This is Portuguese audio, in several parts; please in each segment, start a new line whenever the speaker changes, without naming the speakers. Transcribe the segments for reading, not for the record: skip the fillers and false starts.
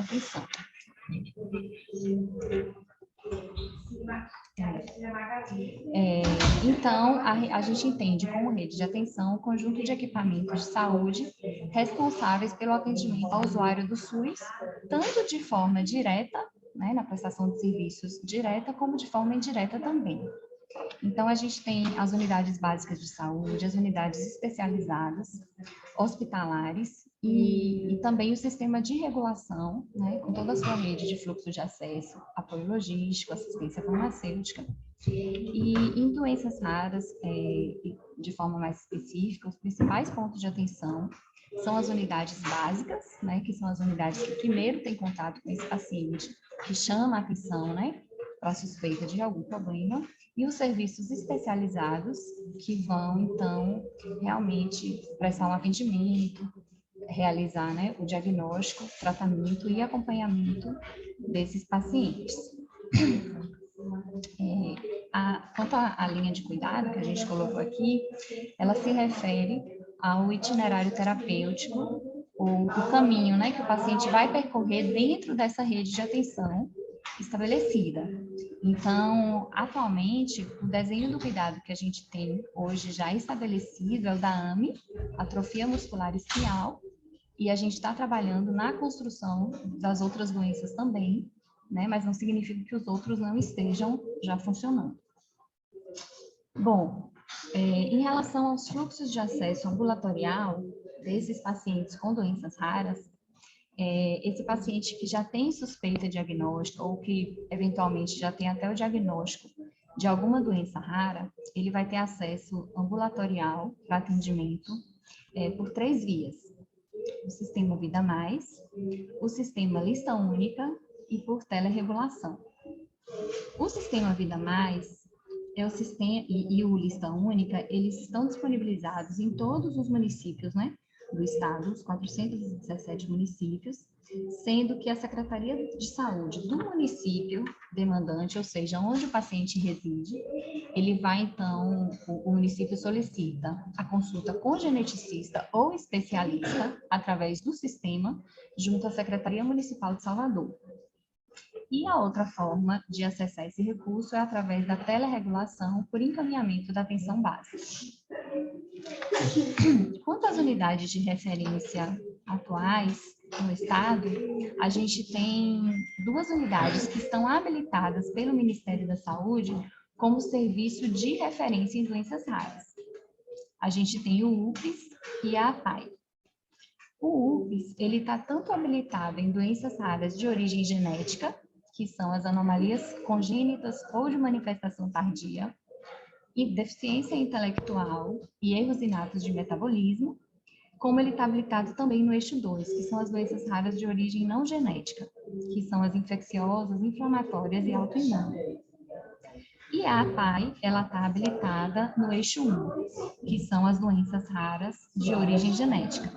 atenção. Então, a gente entende como rede de atenção o conjunto de equipamentos de saúde responsáveis pelo atendimento ao usuário do SUS, tanto de forma direta, né, na prestação de serviços direta, como de forma indireta também. Então, a gente tem as unidades básicas de saúde, as unidades especializadas, hospitalares e também o sistema de regulação, né, com toda a sua rede de fluxo de acesso, apoio logístico, assistência farmacêutica. E em doenças raras, de forma mais específica, os principais pontos de atenção são as unidades básicas, né, que são as unidades que primeiro têm contato com esse paciente, que chama a atenção, né, para suspeita de algum problema, e os serviços especializados, que vão, então, realmente prestar um atendimento, realizar, né, o diagnóstico, tratamento e acompanhamento desses pacientes. Quanto à linha de cuidado que a gente colocou aqui, ela se refere ao itinerário terapêutico, o caminho, né, que o paciente vai percorrer dentro dessa rede de atenção estabelecida. Então, atualmente, o desenho do cuidado que a gente tem hoje já estabelecido é o da AMI, atrofia muscular isquial, e a gente está trabalhando na construção das outras doenças também, né? Mas não significa que os outros não estejam já funcionando. Bom, em relação aos fluxos de acesso ambulatorial desses pacientes com doenças raras, esse paciente que já tem suspeita diagnóstica ou que eventualmente já tem até o diagnóstico de alguma doença rara, ele vai ter acesso ambulatorial para atendimento por 3 vias: o sistema Vida Mais, o sistema Lista Única e por teleregulação. O sistema Vida Mais é o sistema, e o Lista Única, eles estão disponibilizados em todos os municípios, né, do estado, os 417 municípios, sendo que a Secretaria de Saúde do município demandante, ou seja, onde o paciente reside, ele vai, então, o município solicita a consulta com geneticista ou especialista através do sistema, junto à Secretaria Municipal de Salvador. E a outra forma de acessar esse recurso é através da teleregulação por encaminhamento da atenção básica. Quanto às unidades de referência atuais no estado, a gente tem 2 unidades que estão habilitadas pelo Ministério da Saúde como serviço de referência em doenças raras. A gente tem o UPS e a APAI. O UPS, ele está tanto habilitado em doenças raras de origem genética, que são as anomalias congênitas ou de manifestação tardia, e deficiência intelectual e erros inatos de metabolismo, como ele está habilitado também no eixo 2, que são as doenças raras de origem não genética, que são as infecciosas, inflamatórias e autoimunes. E a APAI, ela está habilitada no eixo 1, que são as doenças raras de origem genética.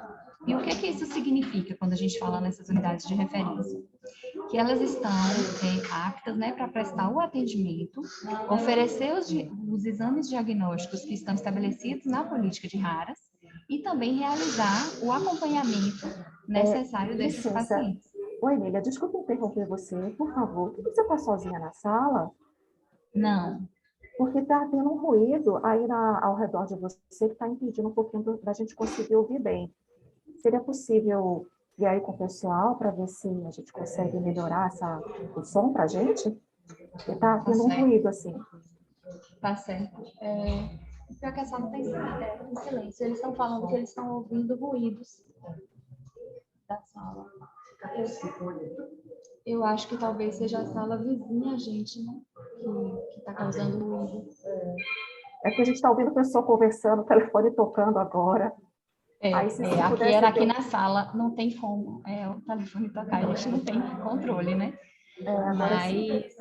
E o que isso significa quando a gente fala nessas unidades de referência? Que elas estão aptas, né, para prestar o atendimento, oferecer os exames diagnósticos que estão estabelecidos na política de raras e também realizar o acompanhamento necessário desses pacientes.
Oi, Emília, desculpa interromper você, por favor. Você está sozinha na sala?
Não.
Porque está tendo um ruído aí ao redor de você que está impedindo um pouquinho da gente conseguir ouvir bem. Seria possível ir aí com o pessoal para ver se a gente consegue melhorar o som para a gente? Porque está tendo um ruído assim.
Tá certo. Pior que a sala está em silêncio. Eles estão falando que eles estão ouvindo ruídos da sala. Eu acho que talvez seja a sala vizinha a gente, né? Que está causando ruído.
É que a gente está ouvindo o pessoal conversando, o telefone tocando agora.
Aqui na sala não tem como o telefone tocar, a gente não tem controle, né?
Mas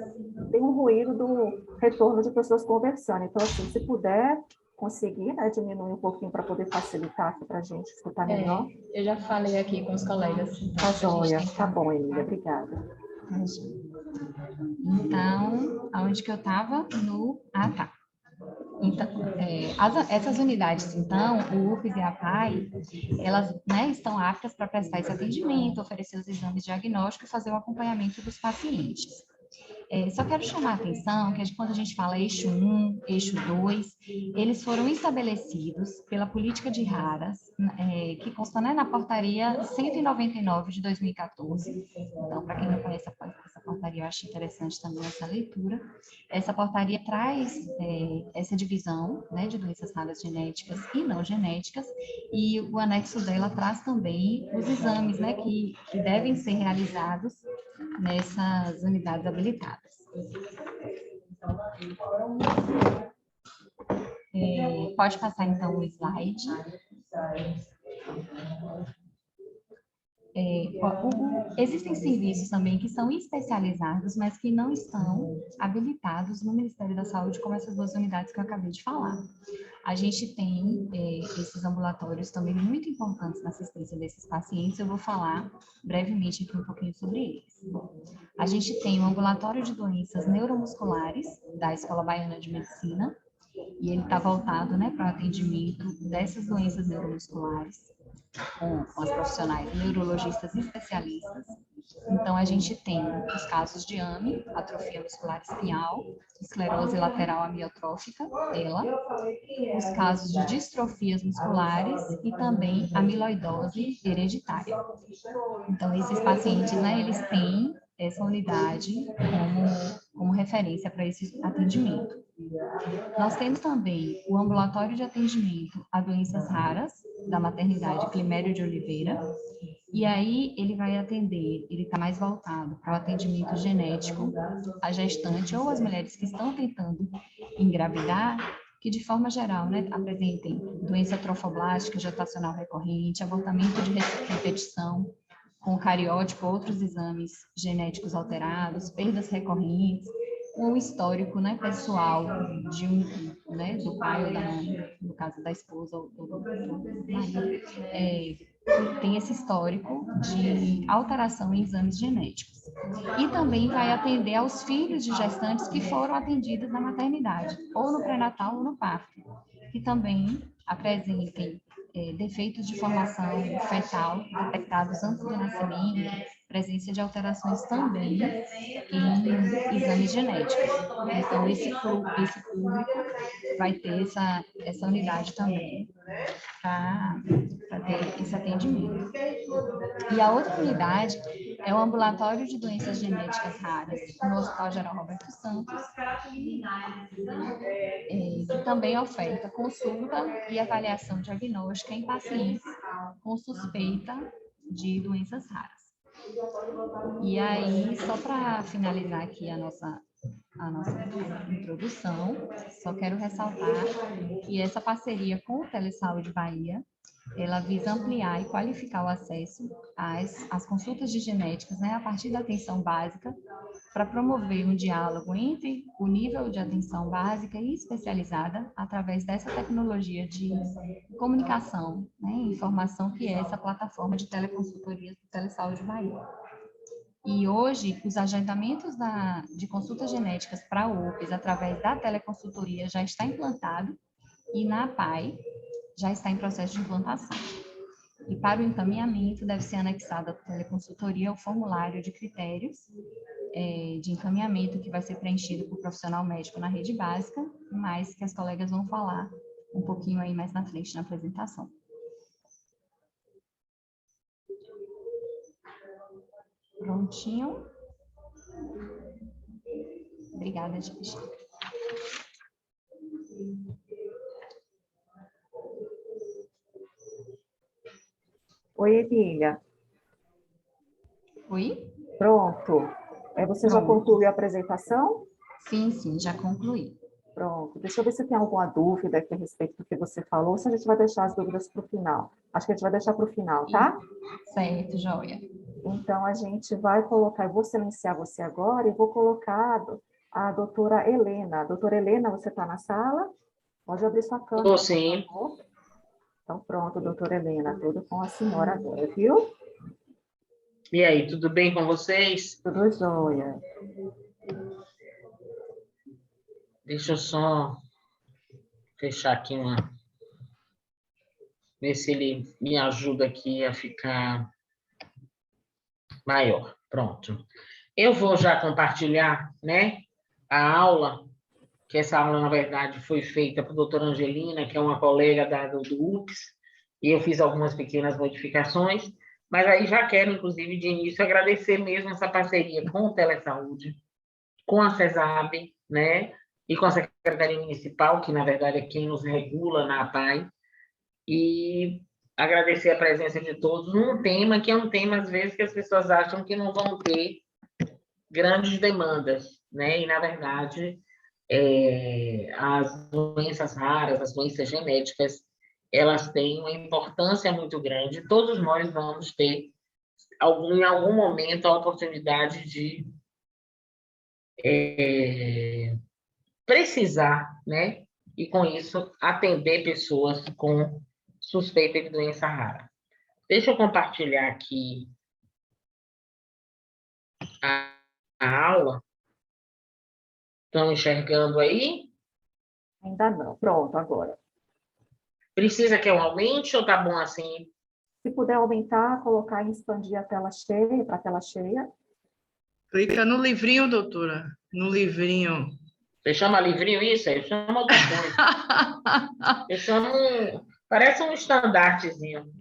tem um ruído do retorno de pessoas conversando. Então, assim, se puder conseguir, né, diminuir um pouquinho para poder facilitar aqui para a gente escutar melhor.
Eu já falei aqui com os colegas.
Tá joia, tá bom, Emília, obrigada.
Então, aonde que eu estava? Tá. Então, essas unidades, então, o UPS e a PAI, elas, né, estão aptas para prestar esse atendimento, oferecer os exames diagnósticos e fazer o acompanhamento dos pacientes. Só quero chamar a atenção que quando a gente fala eixo 1, eixo 2, eles foram estabelecidos pela política de raras, que consta, né, na portaria 199 de 2014. Então, para quem não conhece essa portaria, eu acho interessante também essa leitura. Essa portaria traz essa divisão, né, de doenças raras genéticas e não genéticas, e o anexo dela traz também os exames, né, que devem ser realizados nessas unidades habilitadas. Pode passar, então, o slide. Existem serviços também que são especializados, mas que não estão habilitados no Ministério da Saúde, como essas duas unidades que eu acabei de falar. A gente tem esses ambulatórios também muito importantes na assistência desses pacientes. Eu vou falar brevemente aqui um pouquinho sobre eles. A gente tem o ambulatório de doenças neuromusculares da Escola Baiana de Medicina, e ele está voltado, né, para o atendimento dessas doenças neuromusculares com as profissionais neurologistas especialistas. Então, a gente tem os casos de AME, atrofia muscular espinhal, esclerose lateral amiotrófica, ela, os casos de distrofias musculares e também amiloidose hereditária. Então, esses pacientes, né, eles têm essa unidade como referência para esse atendimento. Nós temos também o ambulatório de atendimento a doenças raras, da maternidade Climério de Oliveira, e aí ele vai atender, ele está mais voltado para o atendimento genético, a gestante ou as mulheres que estão tentando engravidar, que de forma geral, né, apresentem doença trofoblástica gestacional recorrente, abortamento de repetição, com cariótipo, outros exames genéticos alterados, perdas recorrentes, um histórico, né, pessoal né, do pai ou da mãe, no caso da esposa ou do marido, tem esse histórico de alteração em exames genéticos. E também vai atender aos filhos de gestantes que foram atendidos na maternidade, ou no pré-natal ou no parto, que também apresentem defeitos de formação fetal detectados antes do nascimento, presença de alterações também em exames genéticos. Então, esse público vai ter essa unidade também para ter esse atendimento. E a outra unidade é o ambulatório de doenças genéticas raras no Hospital Geral Roberto Santos, que também oferta consulta e avaliação diagnóstica em pacientes com suspeita de doenças raras. E aí, só para finalizar aqui a nossa introdução, só quero ressaltar que essa parceria com o Telesaúde Bahia, ela visa ampliar e qualificar o acesso às consultas de genéticas, né, a partir da atenção básica, para promover um diálogo entre o nível de atenção básica e especializada através dessa tecnologia de comunicação, né, informação, que é essa plataforma de teleconsultorias do Telesaúde Bahia. E hoje, os agendamentos de consultas genéticas para UPS através da teleconsultoria já está implantado e na PAI já está em processo de implantação. E para o encaminhamento, deve ser anexada à teleconsultoria o formulário de critérios de encaminhamento que vai ser preenchido por profissional médico na rede básica, mas que as colegas vão falar um pouquinho aí mais na frente na apresentação. Prontinho? Obrigada, gente.
Oi, Emília.
Oi?
Pronto. Você já concluiu a apresentação?
Sim, já concluí.
Pronto. Deixa eu ver se tem alguma dúvida aqui a respeito do que você falou, ou se a gente vai deixar as dúvidas para o final. Acho que a gente vai deixar para o final, tá?
Certo, joia.
Então, a gente vai colocar, eu vou silenciar você agora e vou colocar a doutora Helena. Doutora Helena, você está na sala? Pode abrir sua câmera.
Estou sim.
Por favor. Então, pronto, doutora Helena, tudo com a senhora agora, viu?
E aí, tudo bem com vocês?
Tudo jóia.
Deixa eu só fechar aqui ver se ele me ajuda aqui a ficar maior. Pronto. Eu vou já compartilhar, né, a aula, que essa aula, na verdade, foi feita por doutora Angelina, que é uma colega do UPS, e eu fiz algumas pequenas modificações, mas aí já quero, inclusive, de início, agradecer mesmo essa parceria com o Telesaúde, com a CESAB, né, e com a Secretaria Municipal, que, na verdade, é quem nos regula na APAE, e agradecer a presença de todos num tema que é um tema, às vezes, que as pessoas acham que não vão ter grandes demandas, né, e, na verdade, as doenças raras, as doenças genéticas, elas têm uma importância muito grande. Todos nós vamos ter, em algum momento, a oportunidade de precisar, né? E, com isso, atender pessoas com suspeita de doença rara. Deixa eu compartilhar aqui a aula. Estão enxergando aí?
Ainda não. Pronto, agora.
Precisa que eu aumente ou tá bom assim?
Se puder aumentar, colocar e expandir a tela cheia, para a tela cheia.
Clica no livrinho, doutora. No livrinho.
Você chama livrinho isso? Eu chamo outra coisa. Eu chamo... Parece um estandartezinho.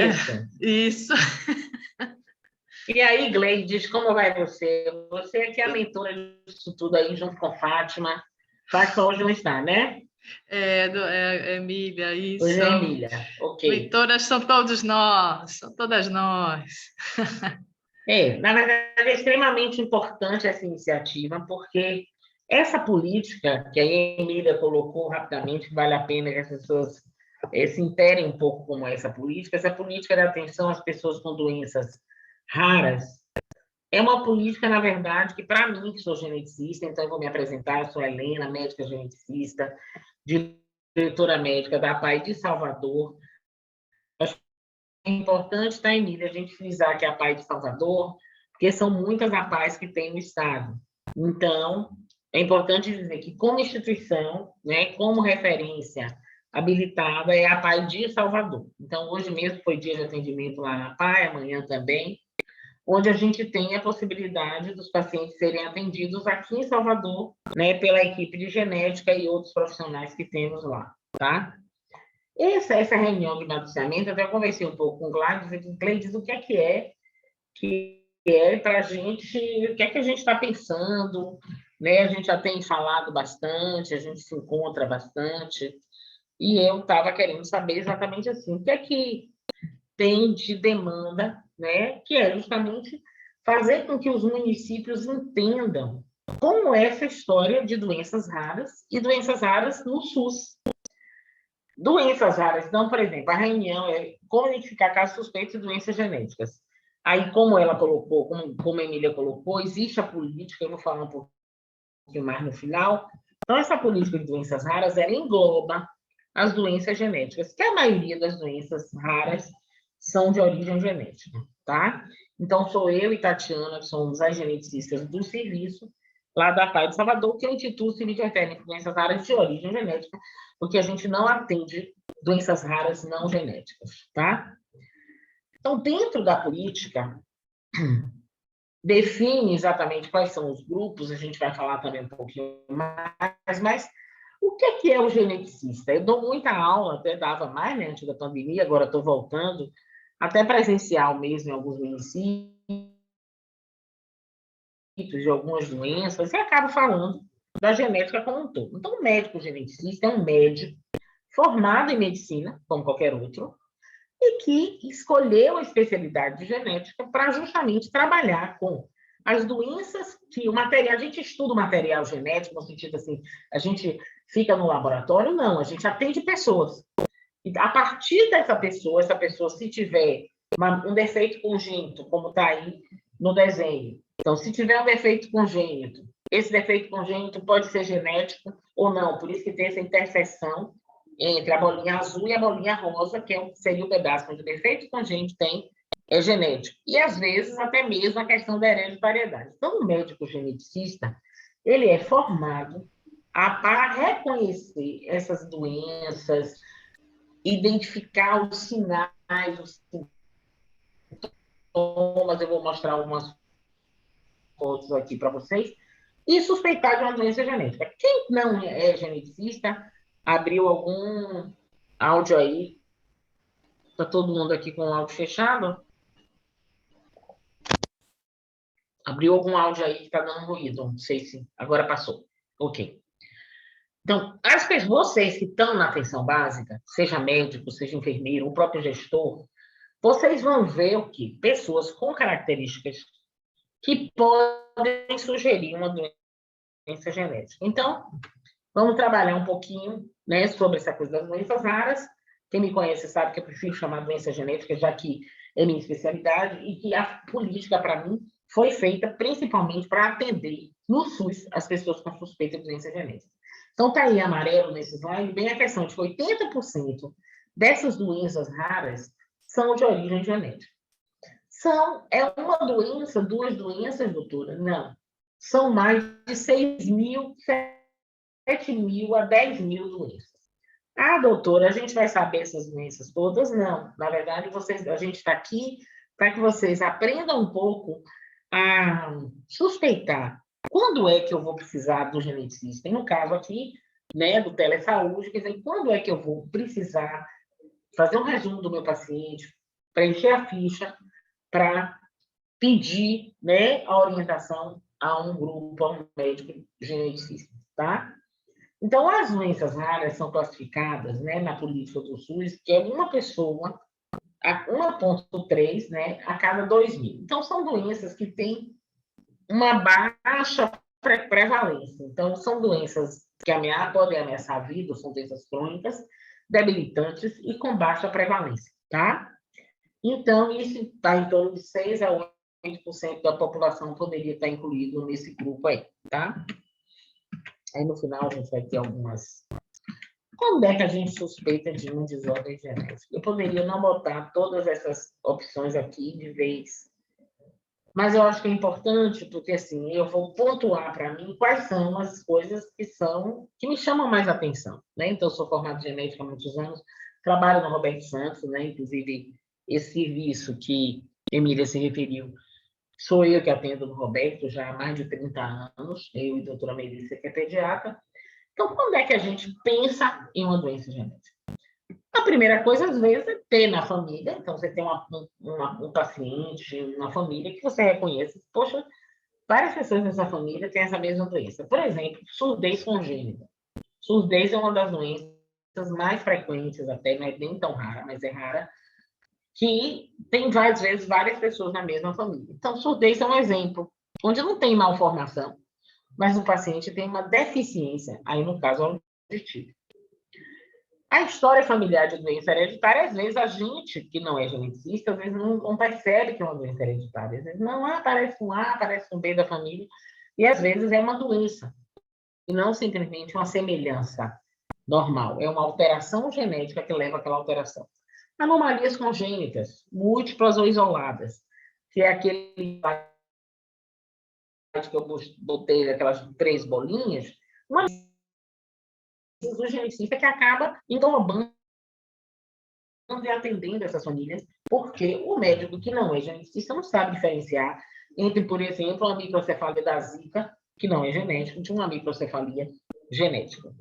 Isso.
Isso.
E aí, Gleides, como vai você? Você aqui é a mentora disso tudo aí, junto com Fátima. Fátima hoje não está, né?
Emília, isso.
Hoje é Emília, ok.
Mentoras são todos nós, são todas nós.
Na verdade, é extremamente importante essa iniciativa, porque essa política, que a Emília colocou rapidamente, vale a pena que as pessoas se interem um pouco como essa política de atenção às pessoas com doenças raras, é uma política, na verdade, que para mim, que sou geneticista, então eu vou me apresentar, eu sou a Helena, médica geneticista, diretora médica da APAE de Salvador. É importante, tá, Emília, a gente frisar que é a APAE de Salvador, porque são muitas APAEs que tem no estado. Então, é importante dizer que, como instituição, né, como referência habilitada, é a APAE de Salvador. Então, hoje mesmo foi dia de atendimento lá na APAE, amanhã também, onde a gente tem a possibilidade dos pacientes serem atendidos aqui em Salvador, né, pela equipe de genética e outros profissionais que temos lá, tá? Essa reunião de mapeamento, eu até conversei um pouco com o Gleides, o que é para a gente, o que é que a gente está pensando, né? A gente já tem falado bastante, a gente se encontra bastante, e eu estava querendo saber exatamente assim, o que é que tem de demanda, né? Que é justamente fazer com que os municípios entendam como é essa história de doenças raras e doenças raras no SUS. Doenças raras, então, por exemplo, a reunião é como identificar casos suspeitos de doenças genéticas. Aí, como ela colocou, como a Emília colocou, existe a política, eu vou falar um pouquinho mais no final. Então, essa política de doenças raras, ela engloba as doenças genéticas, que a maioria das doenças raras são de origem genética, tá? Então, sou eu e Tatiana, que somos as geneticistas do serviço, lá da APAE de Salvador, que é o Instituto Civil de Doenças Raras de Origem Genética, porque a gente não atende doenças raras não genéticas, tá? Então, dentro da política, define exatamente quais são os grupos, a gente vai falar também um pouquinho mais, mas o que é o geneticista? Eu dou muita aula, até dava mais, né, antes da pandemia, agora estou voltando, até presencial mesmo em alguns municípios, de algumas doenças, e acabo falando da genética como um todo. Então, o médico geneticista é um médico formado em medicina, como qualquer outro, e que escolheu a especialidade de genética para justamente trabalhar com as doenças que o material, a gente estuda o material genético, no sentido assim, a gente fica no laboratório, não, a gente atende pessoas. E a partir dessa pessoa, essa pessoa, se tiver um defeito congênito, como está aí no desenho, então, se tiver um defeito congênito, esse defeito congênito pode ser genético ou não, por isso que tem essa interseção entre a bolinha azul e a bolinha rosa, que seria o pedaço onde o defeito congênito é genético. E, às vezes, até mesmo a questão da hereditariedade. Então, o médico geneticista, ele é formado para reconhecer essas doenças, identificar os sinais, os sintomas. Eu vou mostrar algumas fotos aqui para vocês, e suspeitar de uma doença genética. Quem não é geneticista, abriu algum áudio aí? Está todo mundo aqui com o áudio fechado? Abriu algum áudio aí que está dando ruído? Não sei se agora passou. Ok. Então, vocês que estão na atenção básica, seja médico, seja enfermeiro, o próprio gestor, vocês vão ver o quê? Pessoas com características que podem sugerir uma doença genética. Então, vamos trabalhar um pouquinho, né, sobre essa coisa das doenças raras. Quem me conhece sabe que eu prefiro chamar doença genética, já que é minha especialidade, e que a política, para mim, foi feita principalmente para atender no SUS as pessoas com suspeita de doença genética. Então, está aí amarelo nesse slide, bem a questão de que 80% dessas doenças raras são de origem genética. É uma doença, duas doenças, doutora? Não. São mais de 6.000, 7.000 a 10.000 doenças. Ah, doutora, a gente vai saber essas doenças todas? Não. Na verdade, a gente está aqui para que vocês aprendam um pouco a suspeitar quando é que eu vou precisar do geneticista. E no caso aqui, né, do telesaúde, quer dizer, quando é que eu vou precisar fazer um resumo do meu paciente, preencher a ficha para pedir, né, a orientação a um grupo, a um médico geneticista, tá? Então, as doenças raras são classificadas, né, na política do SUS, que é uma pessoa, 1,3, né, a cada 2.000. Então, são doenças que têm uma baixa prevalência. Então, são doenças que podem ameaçar a vida, são doenças crônicas, debilitantes e com baixa prevalência, tá? Então, isso está em torno de 6 a 8% da população poderia estar incluído nesse grupo aí, tá? Aí, no final, a gente vai ter algumas... Quando é que a gente suspeita de uma desordem genética? Eu poderia não botar todas essas opções aqui de vez, mas eu acho que é importante, porque, assim, eu vou pontuar para mim quais são as coisas que me chamam mais atenção, né? Então, eu sou formado em genética há muitos anos, trabalho no Roberto Santos, né? Inclusive, esse serviço que Emília se referiu, sou eu que atendo no Roberto já há mais de 30 anos, eu e a doutora Melissa, que é pediatra. Então, quando é que a gente pensa em uma doença genética? A primeira coisa, às vezes, é ter na família. Então, você tem um paciente, uma família que você reconhece. Poxa, várias pessoas dessa família têm essa mesma doença. Por exemplo, surdez congênita. Surdez é uma das doenças mais frequentes, até, não é nem tão rara, mas é rara, que tem, às vezes, várias pessoas na mesma família. Então, surdez é um exemplo, onde não tem malformação, mas o paciente tem uma deficiência, aí no caso auditivo. A história familiar de doença hereditária, às vezes a gente, que não é geneticista, às vezes não percebe que é uma doença hereditária. Às vezes não aparece com A, aparece com B da família, e às vezes é uma doença, e não simplesmente uma semelhança normal. É uma alteração genética que leva àquela alteração. Anomalias congênitas, múltiplas ou isoladas, que é aquele que eu botei aquelas 3 bolinhas, uma do geneticista que acaba englobando e atendendo essas famílias, porque o médico que não é geneticista não sabe diferenciar entre, por exemplo, uma microcefalia da Zika, que não é genética, de uma microcefalia genética.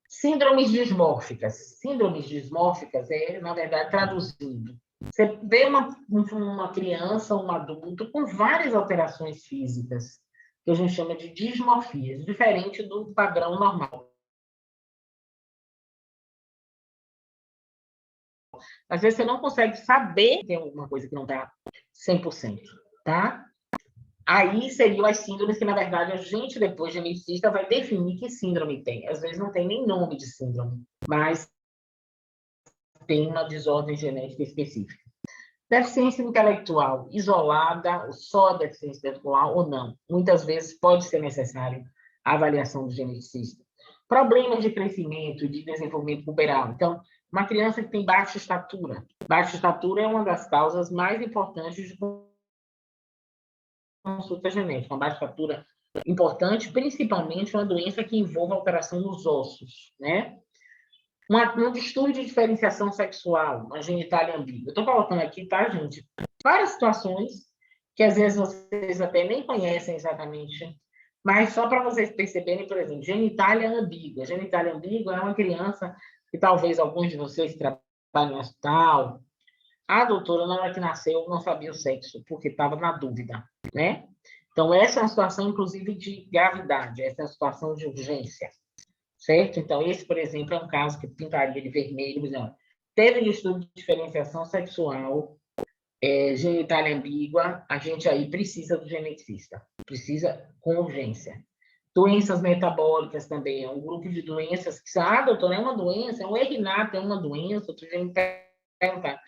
Síndromes dismórficas. Síndromes dismórficas é, na verdade, traduzindo. Você vê uma criança, um adulto, com várias alterações físicas, que a gente chama de dismorfias, diferente do padrão normal. Às vezes você não consegue saber que tem alguma coisa que não está 100%, tá? Aí seriam as síndromes que, na verdade, a gente, depois de geneticista, vai definir que síndrome tem. Às vezes não tem nem nome de síndrome, mas tem uma desordem genética específica. Deficiência intelectual isolada, só a deficiência intelectual ou não. Muitas vezes pode ser necessário a avaliação do geneticista. Problemas de crescimento e de desenvolvimento puberal. Então, uma criança que tem baixa estatura. Baixa estatura é uma das causas mais importantes de consulta genética. Uma baixa estatura importante, principalmente uma doença que envolva alteração nos ossos, né? Um distúrbio de diferenciação sexual, uma genitália ambígua. Estou colocando aqui, tá, gente? Várias situações que às vezes vocês até nem conhecem exatamente, mas só para vocês perceberem, por exemplo, genitália ambígua. Genitália ambígua é uma criança que talvez alguns de vocês trabalhem no hospital. A doutora, na hora que nasceu, não sabia o sexo, porque estava na dúvida, né? Então, essa é uma situação, inclusive, de gravidade, essa é uma situação de urgência, certo? Então, esse, por exemplo, é um caso que pintaria de vermelho, dizendo, teve distúrbio de diferenciação sexual, genitália ambígua, a gente aí precisa do geneticista, precisa com urgência. Doenças metabólicas também, é um grupo de doenças que, doutora, é uma doença, é um erinato, é uma doença, outro dia me perguntar,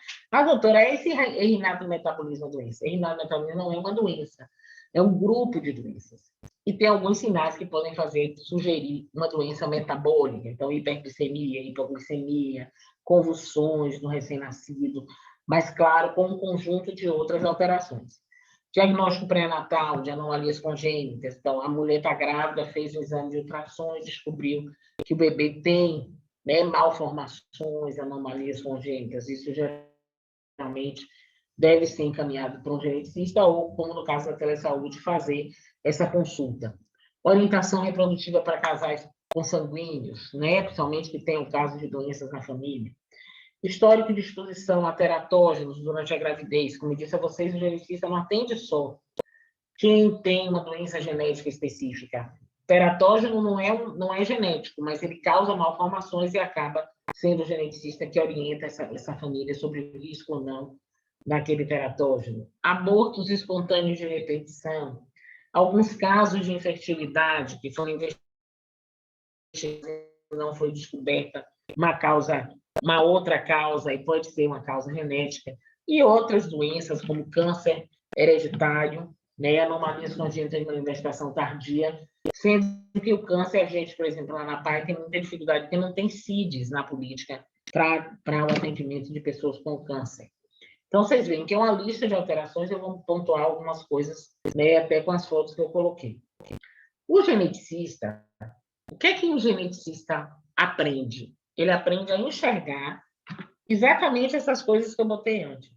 doutora, esse erinato metabolismo é uma doença? Erinato metabolismo não é uma doença, é um grupo de doenças. E tem alguns sinais que podem sugerir uma doença metabólica, então hiperglicemia, hipoglicemia, convulsões no recém-nascido, mas, claro, com um conjunto de outras alterações. Diagnóstico pré-natal de anomalias congênitas. Então, a mulher está grávida, fez o exame de ultrassom e descobriu que o bebê tem, né, malformações, anomalias congênitas. Isso geralmente deve ser encaminhado para um geneticista ou, como no caso da telesaúde, fazer essa consulta. Orientação reprodutiva para casais consanguíneos, né, principalmente que tenham casos de doenças na família. Histórico de exposição a teratógenos durante a gravidez. Como eu disse a vocês, o geneticista não atende só quem tem uma doença genética específica. Teratógeno não é genético, mas ele causa malformações e acaba sendo o geneticista que orienta essa família sobre o risco ou não daquele teratógeno. Abortos espontâneos de repetição. Alguns casos de infertilidade que foram investigados não foi descoberta uma outra causa, e pode ser uma causa genética, e outras doenças, como câncer hereditário, né, anomalias congênitas de manifestação tardia, sendo que o câncer, a gente, por exemplo, lá na PAI, tem muita dificuldade, porque não tem CIDs na política para o atendimento de pessoas com câncer. Então, vocês veem que é uma lista de alterações, eu vou pontuar algumas coisas, né, até com as fotos que eu coloquei. O geneticista, o que é que o geneticista aprende? Ele aprende a enxergar exatamente essas coisas que eu botei antes.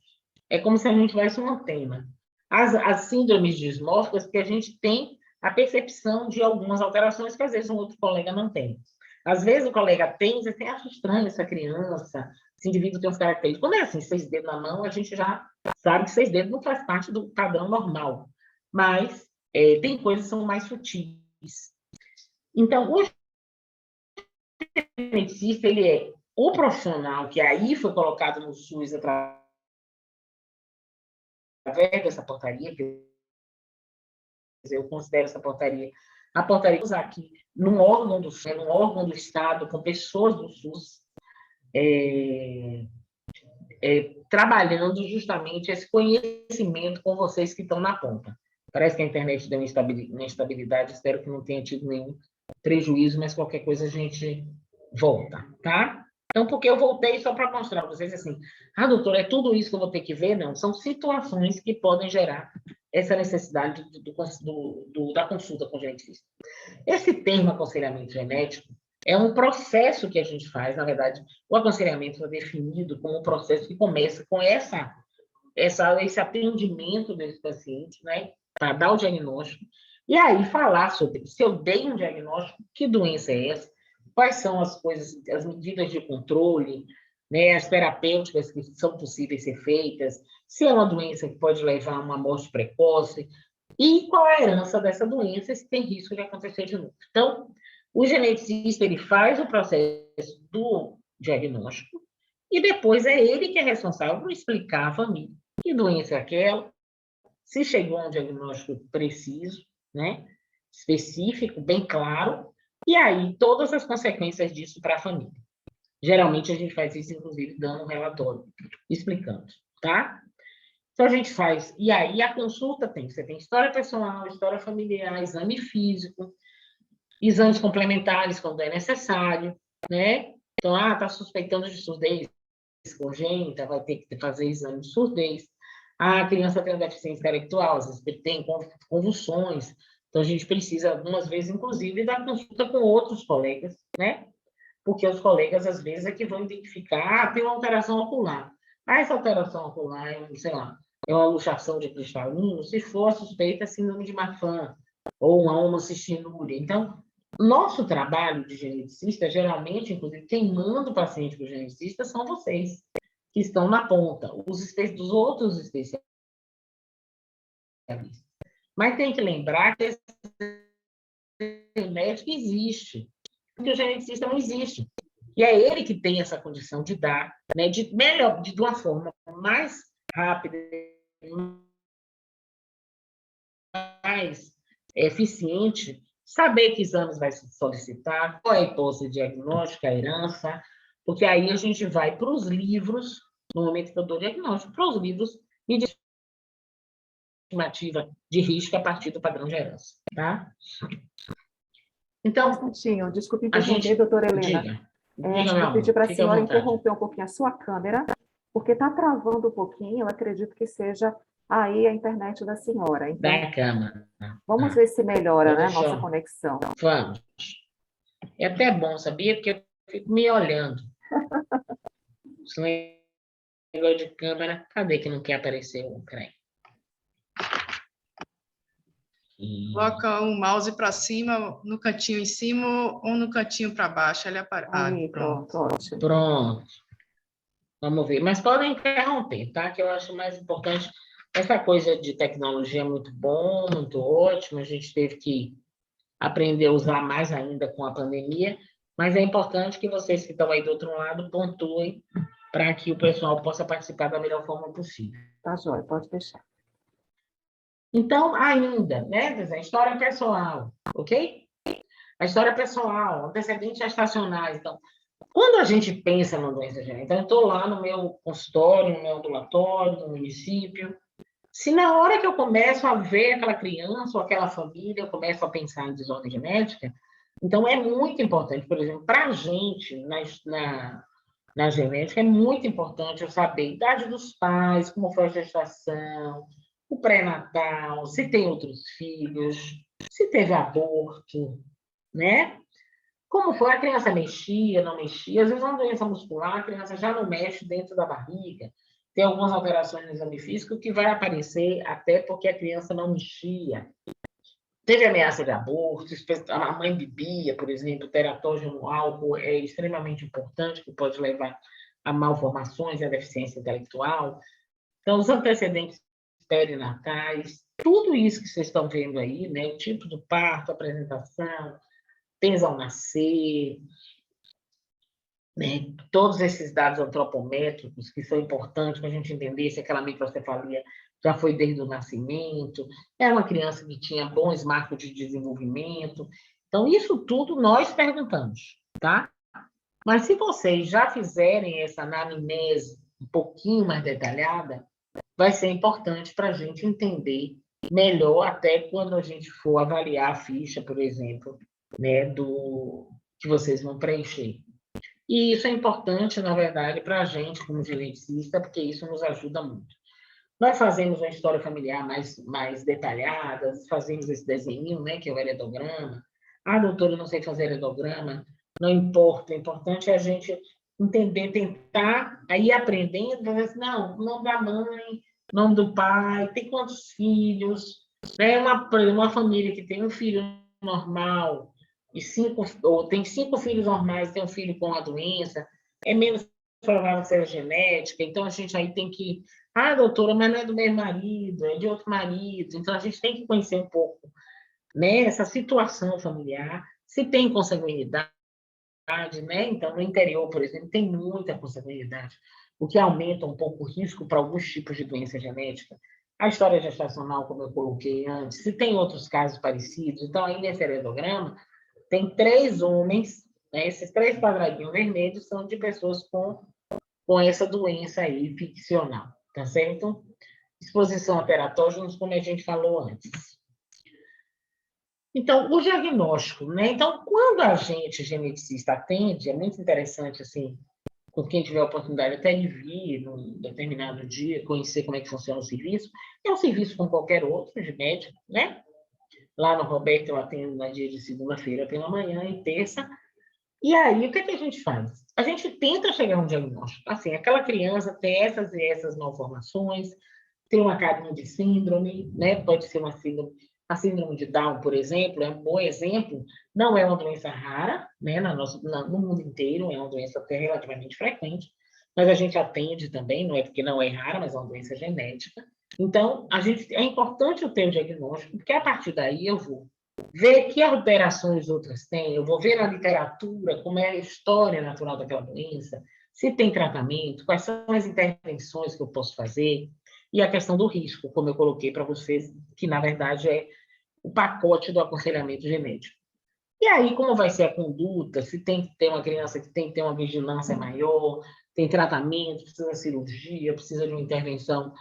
É como se a gente tivesse uma antena. As síndromes dismórficas, que a gente tem a percepção de algumas alterações que às vezes um outro colega não tem. Às vezes o colega tem, você acha estranho essa criança, esse indivíduo tem uns características. Quando é assim, 6 dedos na mão, a gente já sabe que 6 dedos não faz parte do padrão normal. Mas tem coisas que são mais sutis. Então, o geneticista, ele é o profissional que aí foi colocado no SUS através dessa portaria, que eu considero essa portaria, a portaria usar aqui num órgão do Estado, com pessoas do SUS, trabalhando justamente esse conhecimento com vocês que estão na ponta. Parece que a internet deu uma instabilidade, espero que não tenha tido nenhum prejuízo, mas qualquer coisa a gente volta, tá? Então, porque eu voltei só para mostrar para vocês assim, doutora, é tudo isso que eu vou ter que ver? Não, são situações que podem gerar essa necessidade da consulta com o geneticista. Esse termo aconselhamento genético é um processo que a gente faz, na verdade, o aconselhamento é definido como um processo que começa com esse atendimento desse paciente, né, para dar o diagnóstico, e aí falar sobre, se eu dei um diagnóstico, que doença é essa, quais são as coisas, as medidas de controle, né, as terapêuticas que são possíveis ser feitas, se é uma doença que pode levar a uma morte precoce, e qual é a herança dessa doença, se tem risco de acontecer de novo. Então, o geneticista, ele faz o processo do diagnóstico, e depois é ele que é responsável por explicar à família que doença é aquela, se chegou a um diagnóstico preciso, né, específico, bem claro, e aí todas as consequências disso para a família. Geralmente a gente faz isso, inclusive, dando um relatório, explicando, tá? Então a gente faz, e aí a consulta você tem história pessoal, história familiar, exame físico, exames complementares quando é necessário, né? Então, está suspeitando de surdez congênita, vai ter que fazer exame de surdez. A criança tem deficiência intelectual, às vezes tem convulsões, Então, a gente precisa, algumas vezes, inclusive, da consulta com outros colegas, né? Porque os colegas, às vezes, é que vão identificar, tem uma alteração ocular. Essa alteração ocular é, sei lá, é uma luxação de cristalino, se for a suspeita, é síndrome de Marfan, ou uma homocistinúria. Então, nosso trabalho de geneticista, geralmente, inclusive, quem manda o paciente para o geneticista são vocês, que estão na ponta, dos outros especialistas. Mas tem que lembrar que esse médico existe, porque o geneticista não existe. E é ele que tem essa condição de dar, né, de melhor, de uma forma mais rápida, mais eficiente, saber que exames vai solicitar, qual é a hipótese diagnóstica, a herança, porque aí a gente vai para os livros, no momento que eu dou diagnóstico, para os livros e de estimativa de risco a partir do padrão de herança, tá? Então,
Constantinho, desculpe
a
interromper,
gente...
doutora Helena.
Diga,
Acho que
meu
vou pedir
amor,
para a
fica à
senhora
vontade.
interromper um pouquinho a sua câmera, porque está travando um pouquinho, eu acredito que seja aí a internet da senhora. Então,
Da câmara.
vamos ver se melhora,
Então,
né, a
deixa
nossa
eu...
conexão.
Vamos. É até bom, sabia? Porque eu fico me olhando. Esse negócio de câmera, cadê que não quer aparecer o creme?
Coloca o mouse para cima, no cantinho em cima ou no cantinho para baixo. Ele aparece.
Aí,
Pronto.
pronto, ótimo.
Pronto. Vamos ver. Mas podem interromper, tá? Que eu acho mais importante. Essa coisa de tecnologia é muito bom, muito ótimo. A gente teve que aprender a usar mais ainda com a pandemia. Mas é importante que vocês que estão aí do outro lado pontuem para que o pessoal possa participar da melhor forma possível.
Tá joia, pode deixar.
Então, ainda, né, a história pessoal, ok? A história pessoal, antecedentes gestacionais. Então, quando a gente pensa na doença genética, então eu estou lá no meu consultório, no meu ambulatório, no município, se na hora que eu começo a ver aquela criança ou aquela família, eu começo a pensar em desordem genética, então é muito importante, por exemplo, para a gente, na genética, é muito importante eu saber a idade dos pais, como foi a gestação, o pré-natal, se tem outros filhos, se teve aborto, né? Como foi? A criança mexia, não mexia? Às vezes, uma doença muscular, a criança já não mexe dentro da barriga. Tem algumas alterações no exame físico que vai aparecer até porque a criança não mexia. Teve ameaça de aborto, a mãe bebia, por exemplo, teratógeno, álcool é extremamente importante, que pode levar a malformações e a deficiência intelectual. Então, os antecedentes perinatais, tudo isso que vocês estão vendo aí, né? O tipo do parto, a apresentação, peso ao nascer, né? Todos esses dados antropométricos que são importantes para a gente entender se aquela microcefalia já foi desde o nascimento, era uma criança que tinha bons marcos de desenvolvimento. Então, isso tudo nós perguntamos, tá? Mas se vocês já fizerem essa anamnese um pouquinho mais detalhada, vai ser importante para a gente entender melhor até quando a gente for avaliar a ficha, por exemplo, né, do que vocês vão preencher. E isso é importante, na verdade, para a gente, como geneticista, porque isso nos ajuda muito. Nós fazemos uma história familiar mais detalhada, fazemos esse desenho, né, que é o heredograma. Ah, doutora, eu não sei fazer heredograma. Não importa, o importante é a gente entender, tentar, aí aprendendo, fazer assim, não, nome da mãe, nome do pai, tem quantos filhos, né? Uma família que tem um filho normal, ou tem 5 filhos normais, tem um filho com a doença, é menos provável que seja genética, então a gente aí tem que... Ah, doutora, mas não é do mesmo marido, é de outro marido, então a gente tem que conhecer um pouco, né, essa situação familiar, se tem consanguinidade, né? Então, no interior, por exemplo, tem muita consanguinidade, o que aumenta um pouco o risco para alguns tipos de doença genética. A história gestacional, como eu coloquei antes, se tem outros casos parecidos, então aí nesse heredograma tem 3 homens, né? Esses 3 quadradinhos vermelhos são de pessoas com essa doença aí ficcional, tá certo? Exposição a teratógenos, como a gente falou antes. Então, o diagnóstico, né? Então, quando a gente, geneticista, atende, é muito interessante, assim, com quem tiver a oportunidade até de vir num determinado dia, conhecer como é que funciona o serviço. É um serviço como qualquer outro de médico, né? Lá no Roberto eu atendo na dia de segunda-feira pela manhã e terça. E aí, o que a gente faz? A gente tenta chegar a um diagnóstico. Assim, aquela criança tem essas e essas malformações, tem uma carinha de síndrome, né? Pode ser uma síndrome. A síndrome de Down, por exemplo, é um bom exemplo. Não é uma doença rara, né? No mundo inteiro, é uma doença até relativamente frequente, mas a gente atende também, não é porque não é rara, mas é uma doença genética. Então, é importante eu ter o diagnóstico, porque a partir daí eu vou ver que alterações outras têm, eu vou ver na literatura como é a história natural daquela doença, se tem tratamento, quais são as intervenções que eu posso fazer, e a questão do risco, como eu coloquei para vocês, que na verdade é o pacote do aconselhamento genético. E aí, como vai ser a conduta, se tem que ter uma criança que tem que ter uma vigilância maior, tem tratamento, precisa de cirurgia, precisa de uma intervenção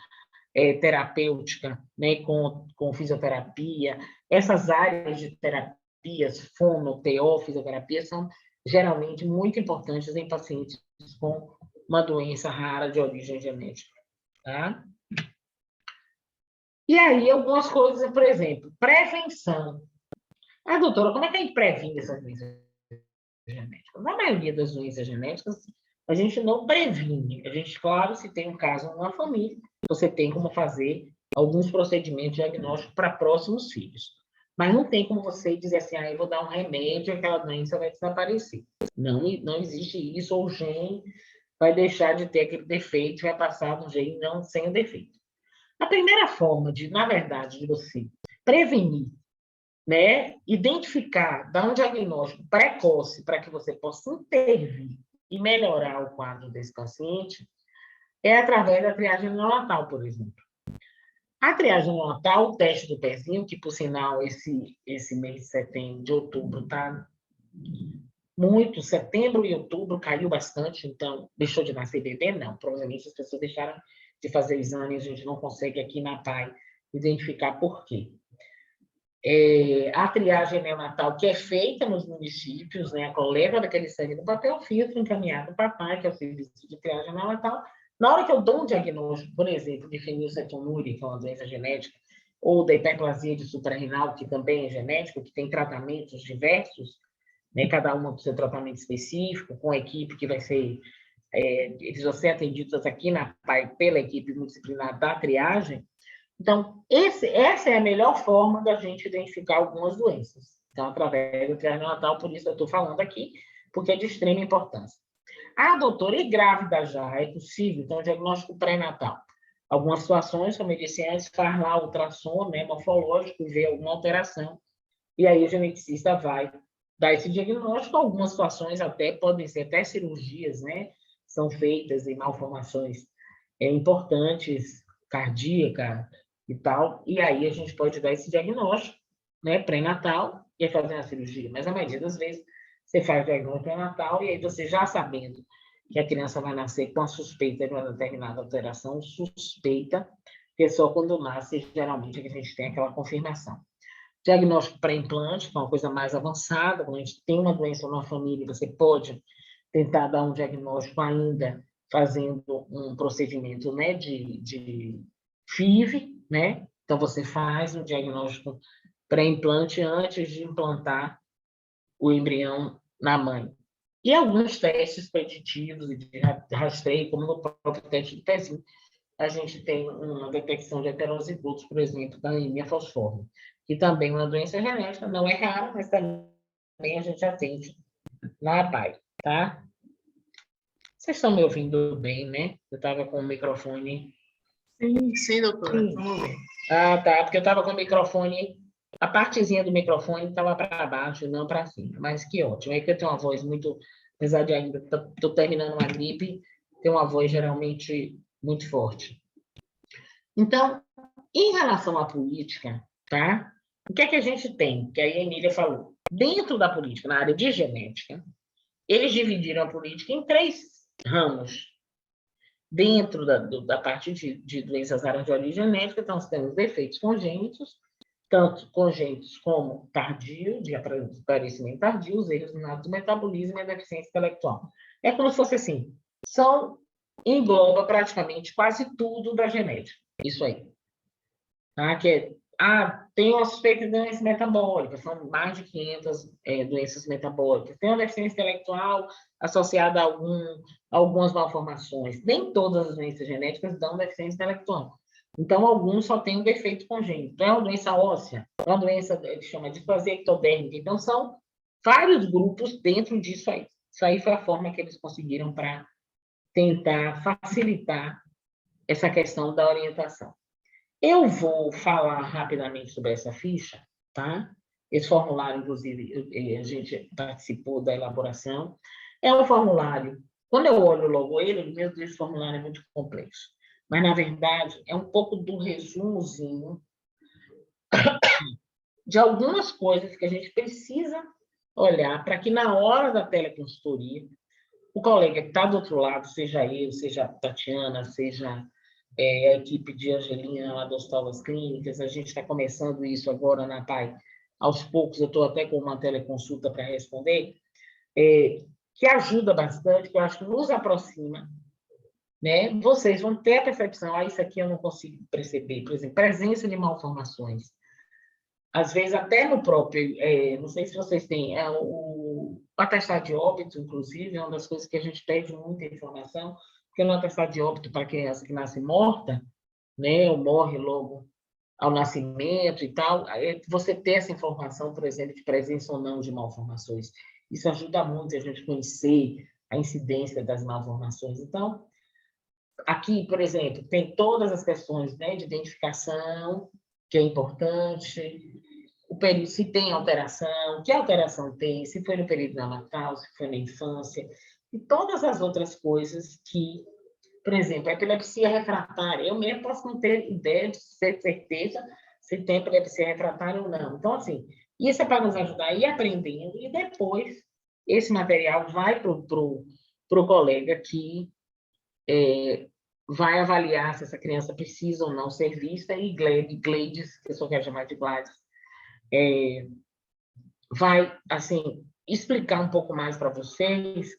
terapêutica, né, com fisioterapia. Essas áreas de terapias, fono, TO, fisioterapia, são geralmente muito importantes em pacientes com uma doença rara de origem genética. Tá? E aí, algumas coisas, por exemplo, prevenção. Ah, doutora, como é que a gente previne essas doenças genéticas? Na maioria das doenças genéticas, a gente não previne. A gente, claro, se tem um caso numa família, você tem como fazer alguns procedimentos diagnósticos para próximos filhos. Mas não tem como você dizer assim, eu vou dar um remédio e aquela doença vai desaparecer. Não existe isso, ou o gene vai deixar de ter aquele defeito, vai passar do gene não sem o defeito. A primeira forma na verdade, de você prevenir, né, identificar, dar um diagnóstico precoce para que você possa intervir e melhorar o quadro desse paciente, é através da triagem neonatal, por exemplo. A triagem neonatal, o teste do pezinho, que, por sinal, esse mês de setembro, de outubro, está muito, setembro e outubro caiu bastante, então, deixou de nascer bebê? Não, provavelmente as pessoas deixaram de fazer o exame, a gente não consegue aqui na PAI identificar por quê. A triagem neonatal que é feita nos municípios, né, a coleta daquele sangue no papel filtro encaminhado para a PAI, que é o serviço de triagem neonatal. Na hora que eu dou um diagnóstico, por exemplo, de fenilcetonúria, que é uma doença genética, ou da hiperplasia de suprarrenal, que também é genética, que tem tratamentos diversos, né, cada uma com seu tratamento específico, com a equipe que vai ser, eles vão ser atendidos aqui na PAI pela equipe multidisciplinar da triagem. Então, essa é a melhor forma da gente identificar algumas doenças. Então, através do triagem neonatal, por isso eu estou falando aqui, porque é de extrema importância. Ah, doutora, e grávida já? É possível? Então, diagnóstico pré-natal. Algumas situações, como eu disse antes, faz lá ultrassom, né, morfológico, e vê alguma alteração, e aí o geneticista vai dar esse diagnóstico. Algumas situações até podem ser até cirurgias, né, são feitas em malformações importantes, cardíaca e tal, e aí a gente pode dar esse diagnóstico, né, pré-natal, e fazer a cirurgia. Mas a maioria das vezes você faz o diagnóstico pré-natal, e aí você já sabendo que a criança vai nascer com a suspeita de uma determinada alteração, suspeita, porque só quando nasce, geralmente, é que a gente tem aquela confirmação. Diagnóstico pré-implante, que é uma coisa mais avançada, quando a gente tem uma doença na família, você pode tentar dar um diagnóstico ainda fazendo um procedimento, né, de FIV, né? Então, você faz um diagnóstico pré-implante antes de implantar o embrião na mãe. E alguns testes preditivos e de rastreio, como no próprio teste de pezinho, a gente tem uma detecção de heterozigotos, por exemplo, da anemia falciforme, que também é uma doença genética, não é rara, mas também a gente atende na PAI, tá? Vocês estão me ouvindo bem, né? Eu estava com o microfone...
Sim, doutora. Vamos ver.
Ah, tá, porque eu estava com o microfone... A partezinha do microfone estava para baixo, não para cima. Mas que ótimo. É que eu tenho uma voz muito... Apesar de ainda estou terminando uma gripe, tenho uma voz geralmente muito forte. Então, em relação à política, tá? O que é que a gente tem? Que aí a Emília falou. Dentro da política, na área de genética, eles dividiram a política em 3 ramos. Dentro da parte de doenças raras de origem genética, então, nós temos defeitos congênitos, tanto congênitos como tardio, de aparecimento tardio, os erros do metabolismo e a deficiência intelectual. É como se fosse assim, engloba praticamente quase tudo da genética. Isso aí. Tá? Que tem uma suspeita de doença metabólica, são mais de 500 doenças metabólicas. Tem uma deficiência intelectual associada a algumas malformações. Nem todas as doenças genéticas dão deficiência intelectual. Então, alguns só têm um defeito congênito. É uma doença óssea, é uma doença que chama de displasia ectodérmica. Então, são vários grupos dentro disso aí. Isso aí foi a forma que eles conseguiram para tentar facilitar essa questão da orientação. Eu vou falar rapidamente sobre essa ficha, tá? Esse formulário, inclusive, a gente participou da elaboração. É um formulário, quando eu olho logo ele, meu Deus, esse formulário é muito complexo. Mas, na verdade, é um pouco do resumozinho de algumas coisas que a gente precisa olhar para que, na hora da teleconsultoria, o colega que está do outro lado, seja eu, seja a Tatiana, seja a equipe de Angelina lá das Hospital Clínicas, a gente está começando isso agora na PAI. Aos poucos, eu estou até com uma teleconsulta para responder, que ajuda bastante, que eu acho que nos aproxima, né? Vocês vão ter a percepção, isso aqui eu não consigo perceber, por exemplo, presença de malformações. Às vezes, até no próprio, não sei se vocês têm, o atestado de óbito, inclusive, é uma das coisas que a gente pede muita informação, porque no atestado de óbito para criança que nasce morta, né, ou morre logo ao nascimento e tal, você ter essa informação, por exemplo, de presença ou não de malformações. Isso ajuda muito a gente conhecer a incidência das malformações. Então, aqui, por exemplo, tem todas as questões, né, de identificação, que é importante, o período, se tem alteração, que alteração tem, se foi no período neonatal, se foi na infância, e todas as outras coisas que, por exemplo, a epilepsia refratária, eu mesmo posso não ter ideia de ter certeza se tem epilepsia refratária ou não. Então, assim, isso é para nos ajudar a ir aprendendo, e depois esse material vai para o colega que vai avaliar se essa criança precisa ou não ser vista, e Gleides, que eu só quero chamar de Gladys, vai, assim, explicar um pouco mais para vocês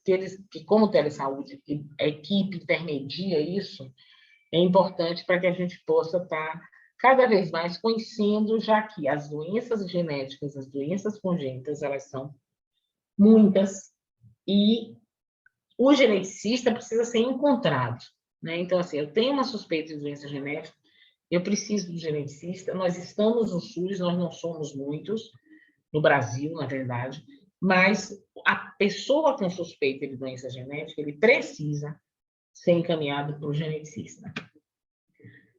que como telesaúde, a equipe intermedia isso, é importante para que a gente possa estar cada vez mais conhecendo, já que as doenças genéticas, as doenças congênitas, elas são muitas, e o geneticista precisa ser encontrado, né? Então, assim, eu tenho uma suspeita de doença genética, eu preciso do geneticista, nós estamos no SUS, nós não somos muitos, no Brasil, na verdade, mas a pessoa com suspeita de doença genética, ele precisa ser encaminhado para o geneticista.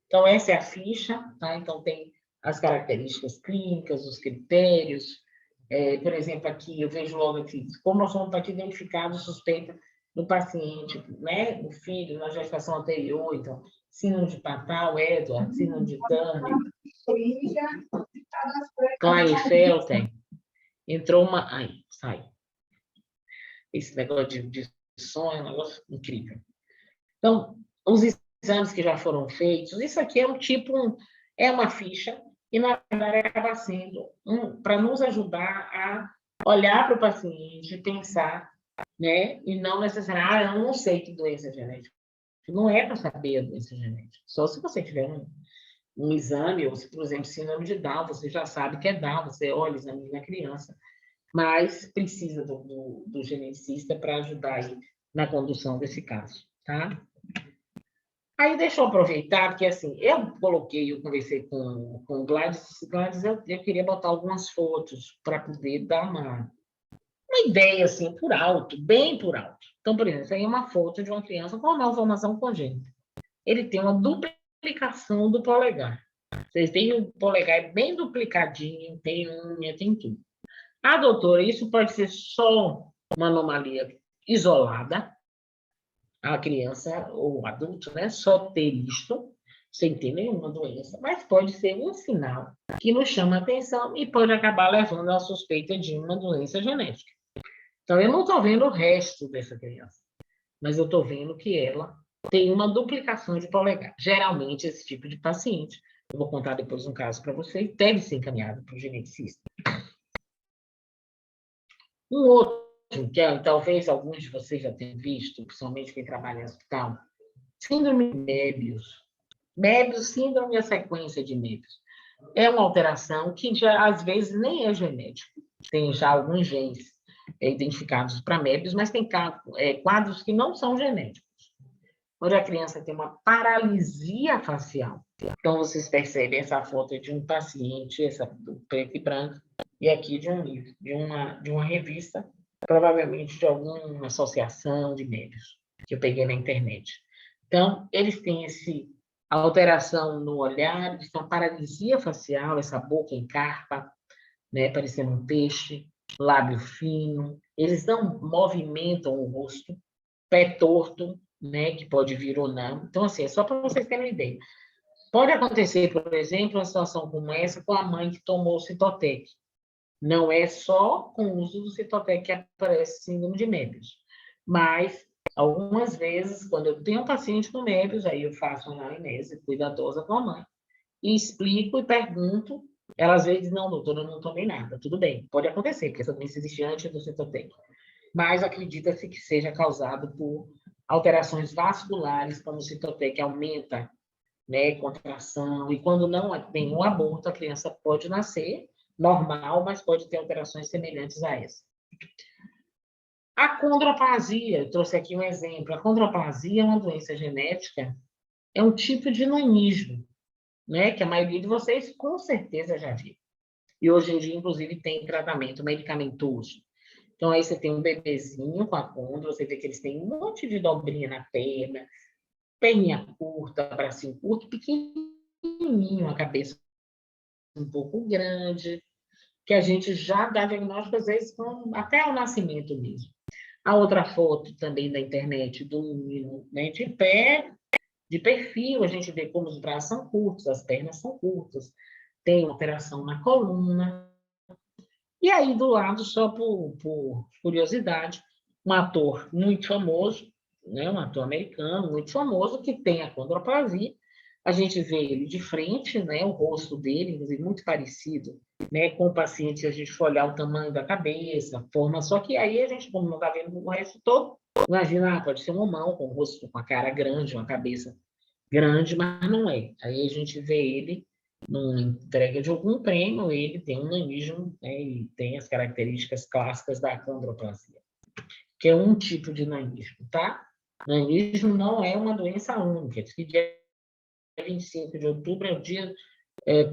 Então, essa é a ficha, tá? Então, tem as características clínicas, os critérios. Por exemplo, aqui, eu vejo logo aqui, como nós vamos aqui identificado suspeita do paciente, né? O filho, na gestação anterior, então, síndrome de Patal, Edward, síndrome de Turner, Klinefelter, entrou uma... Ai, sai. Esse negócio de sonho é um negócio incrível. Então, os exames que já foram feitos, isso aqui é é uma ficha, e na verdade acaba sendo para nos ajudar a olhar para o paciente e pensar, né? E não necessariamente, eu não sei que doença é genética. Não é para saber a doença genética. Só se você tiver um exame, ou se, por exemplo, síndrome de Down, você já sabe que é Down, você olha o exame na criança, mas precisa do geneticista para ajudar aí na condução desse caso, tá? Aí deixa eu aproveitar, porque assim, eu conversei com o Gladys, eu queria botar algumas fotos para poder dar uma ideia, assim, por alto, bem por alto. Então, por exemplo, aí é uma foto de uma criança com uma malformação congênita. Ele tem uma duplicação do polegar. Vocês veem o polegar bem duplicadinho, tem unha, tem tudo. Ah, doutora, isso pode ser só uma anomalia isolada, a criança ou o adulto, né, só ter isto, sem ter nenhuma doença, mas pode ser um sinal que nos chama a atenção e pode acabar levando à suspeita de uma doença genética. Então, eu não estou vendo o resto dessa criança, mas eu estou vendo que ela tem uma duplicação de polegar. Geralmente, esse tipo de paciente, eu vou contar depois um caso para vocês, deve ser encaminhado para o geneticista. Um outro, que talvez alguns de vocês já tenham visto, principalmente quem trabalha em hospital, síndrome de Mébius. Mébius, síndrome é a sequência de Mébius. É uma alteração que já, às vezes, nem é genética. Tem já alguns genes identificados para Mébius, mas tem quadros que não são genéticos. Onde a criança tem uma paralisia facial. Então, vocês percebem essa foto de um paciente, essa do preto e branco, e aqui de um livro, de uma revista, provavelmente de alguma associação de médios, que eu peguei na internet. Então, eles têm a alteração no olhar, eles têm uma paralisia facial, essa boca em carpa, né, parecendo um peixe, lábio fino, eles não movimentam o rosto, pé torto, né, que pode vir ou não. Então, assim, é só para vocês terem uma ideia. Pode acontecer, por exemplo, uma situação como essa com a mãe que tomou o Citotec. Não é só com o uso do Citotec que aparece síndrome de Mébius. Mas, algumas vezes, quando eu tenho um paciente com Mébius, aí eu faço uma anamnese cuidadosa com a mãe, e explico e pergunto. Ela, às vezes, não, doutora, eu não tomei nada. Tudo bem, pode acontecer, porque essa doença existe antes do Citotec. Mas acredita-se que seja causado por alterações vasculares, como o Citotec aumenta, né, contração, e quando não tem um aborto, a criança pode nascer normal, mas pode ter alterações semelhantes a essa. A condroplasia, eu trouxe aqui um exemplo. A condroplasia é uma doença genética, é um tipo de nanismo, né, que a maioria de vocês com certeza já viu. E hoje em dia, inclusive, tem tratamento medicamentoso. Então, aí você tem um bebezinho com a condro, você vê que eles têm um monte de dobrinha na perna, perninha curta, bracinho curto, pequenininho, a cabeça um pouco grande, que a gente já dá diagnóstico, às vezes, até o nascimento mesmo. A outra foto também da internet do menino, né, de pé, de perfil, a gente vê como os braços são curtos, as pernas são curtas, tem alteração na coluna. E aí, do lado, só por curiosidade, um ator muito famoso, né, um ator americano muito famoso, que tem a condroplasia. A gente vê ele de frente, né, o rosto dele, inclusive, muito parecido, né, com o paciente, a gente for olhar o tamanho da cabeça, a forma, só que aí a gente, como não está vendo o resto todo, imagina, pode ser um humano com o rosto, com a cara grande, uma cabeça grande, mas não é. Aí a gente vê ele numa entrega de algum prêmio, ele tem um nanismo, né, e tem as características clássicas da acondroplasia, que é um tipo de nanismo, tá? Nanismo não é uma doença única. Diz que dia 25 de outubro é o dia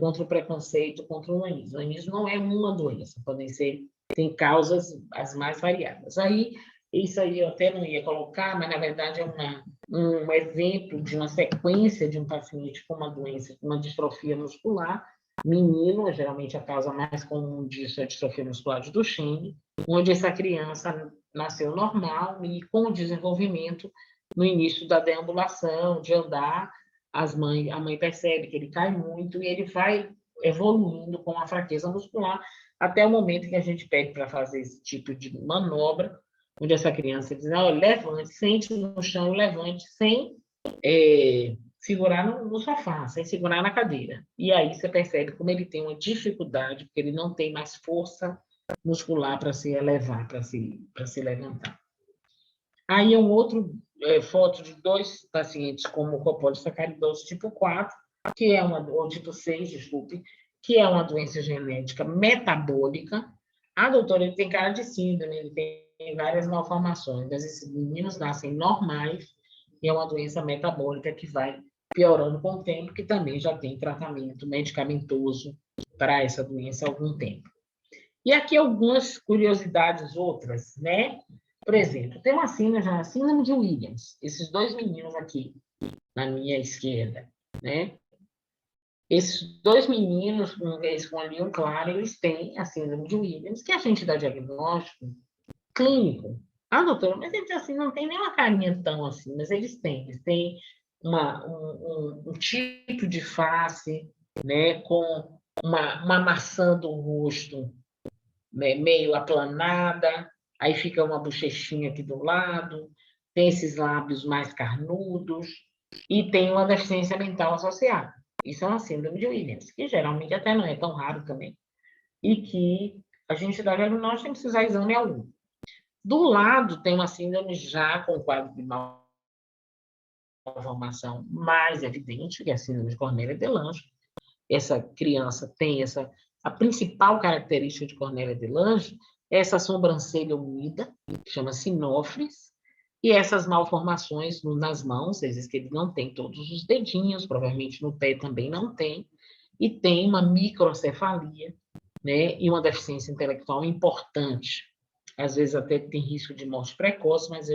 contra o preconceito contra o nanismo. O nanismo não é uma doença, tem causas as mais variadas. Aí, isso aí eu até não ia colocar, mas na verdade é um exemplo de uma sequência de um paciente com uma doença, uma distrofia muscular, menino, geralmente a causa mais comum disso é a distrofia muscular de Duchenne, onde essa criança nasceu normal e com o desenvolvimento no início da deambulação, de andar, a mãe percebe que ele cai muito e ele vai evoluindo com a fraqueza muscular até o momento que a gente pede para fazer esse tipo de manobra, onde essa criança diz, oh, levante, sente no chão, levante, sem segurar no sofá, sem segurar na cadeira. E aí você percebe como ele tem uma dificuldade, porque ele não tem mais força muscular para se elevar, para se levantar. Aí um outro foto de dois pacientes com copolissacaridose tipo 4, que é ou tipo 6, desculpe, que é uma doença genética metabólica. A doutora, ele tem cara de síndrome, ele tem várias malformações, mas esses meninos nascem normais e é uma doença metabólica que vai piorando com o tempo, que também já tem tratamento medicamentoso para essa doença há algum tempo. E aqui algumas curiosidades outras, né? Por exemplo, tem uma síndrome de Williams. Esses dois meninos aqui, na minha esquerda, né? Esses dois meninos, com olhinho claro, eles têm a síndrome de Williams, que a gente dá diagnóstico clínico. Ah, doutora, mas eles assim, não tem nenhuma carinha tão assim, mas eles têm um tipo de face, né, com uma maçã do rosto, né, meio aplanada, aí fica uma bochechinha aqui do lado, tem esses lábios mais carnudos e tem uma deficiência mental associada. Isso é uma síndrome de Williams, que geralmente até não é tão raro também, e que a gente dá diagnóstico sem precisar de exame algum. Do lado tem uma síndrome já com quadro de malformação mais evidente, que é a síndrome de Cornelia de Lange, essa criança tem a principal característica de Cornélia de Lange é essa sobrancelha unida, que chama sinofres, e essas malformações nas mãos, existe que ele não tem todos os dedinhos, provavelmente no pé também não tem, e tem uma microcefalia, né, e uma deficiência intelectual importante. Às vezes até tem risco de morte precoce, mas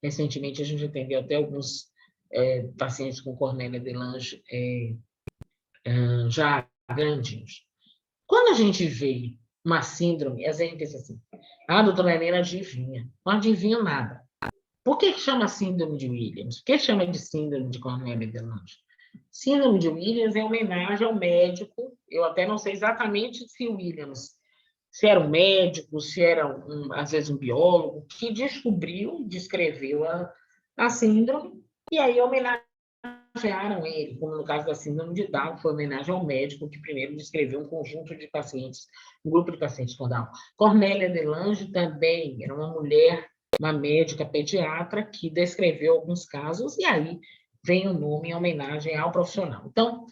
recentemente a gente atendeu até alguns pacientes com Cornélia de Lange já grandinhos. Quando a gente vê uma síndrome, a gente diz assim, a doutora Helena adivinha. Não adivinha nada. Por que chama síndrome de Williams? Por que chama de síndrome de Cornélia de Lange? Síndrome de Williams é homenagem ao médico, eu até não sei exatamente se Williams, se era um médico, se era, às vezes, um biólogo, que descreveu a síndrome, e aí homenagearam ele, como no caso da síndrome de Down, foi homenagem ao médico que primeiro descreveu um conjunto de pacientes, um grupo de pacientes com Down. Cornélia de Lange também era uma mulher, uma médica pediatra, que descreveu alguns casos, e aí vem o nome em homenagem ao profissional. Então,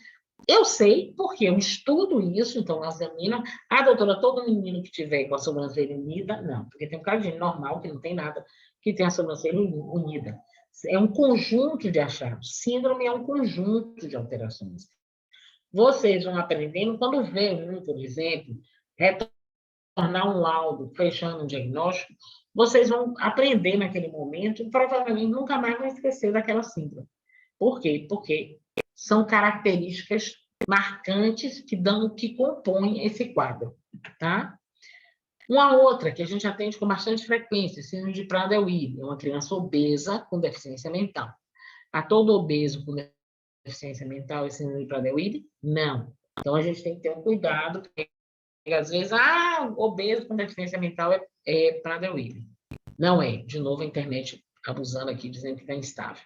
eu sei, porque eu estudo isso, então eu examino. Doutora, todo menino que tiver com a sobrancelha unida, não, porque tem um caso de gente normal, que não tem nada, que tem a sobrancelha unida. É um conjunto de achados. Síndrome é um conjunto de alterações. Vocês vão aprendendo, quando vê por exemplo, retornar um laudo, fechando um diagnóstico, vocês vão aprender naquele momento e provavelmente nunca mais vão esquecer daquela síndrome. Por quê? Porque são características marcantes que compõem esse quadro, tá? Uma outra que a gente atende com bastante frequência, síndrome de Prader-Willi, é uma criança obesa com deficiência mental. A todo obeso com deficiência mental é síndrome de Prader-Willi? Não. Então, a gente tem que ter um cuidado, porque às vezes, obeso com deficiência mental é Prader-Willi. Não é. De novo, a internet abusando aqui, dizendo que está instável.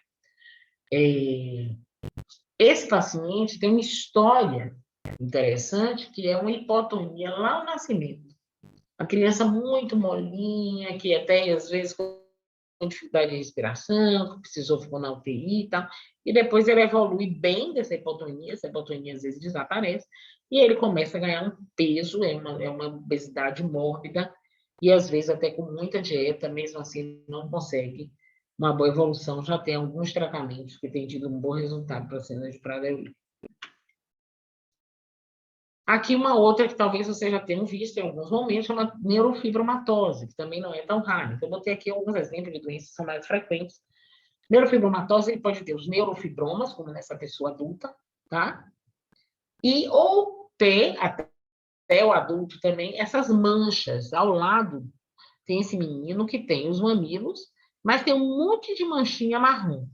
Esse paciente tem uma história interessante, que é uma hipotonia lá no nascimento. A criança muito molinha, que até às vezes com dificuldade de respiração, que precisou ficar na UTI e tal, e depois ele evolui bem dessa hipotonia, essa hipotonia às vezes desaparece, e ele começa a ganhar um peso, é uma obesidade mórbida, e às vezes até com muita dieta, mesmo assim não consegue uma boa evolução, já tem alguns tratamentos que têm tido um bom resultado para a síndrome de Prader-Willi. Aqui uma outra que talvez vocês já tenham visto em alguns momentos, chama neurofibromatose, que também não é tão rara. Então, eu botei aqui alguns exemplos de doenças que são mais frequentes. Neurofibromatose, ele pode ter os neurofibromas, como nessa pessoa adulta, tá? Ou ter, até o adulto também, essas manchas ao lado. Tem esse menino que tem os mamilos, mas tem um monte de manchinha marrom.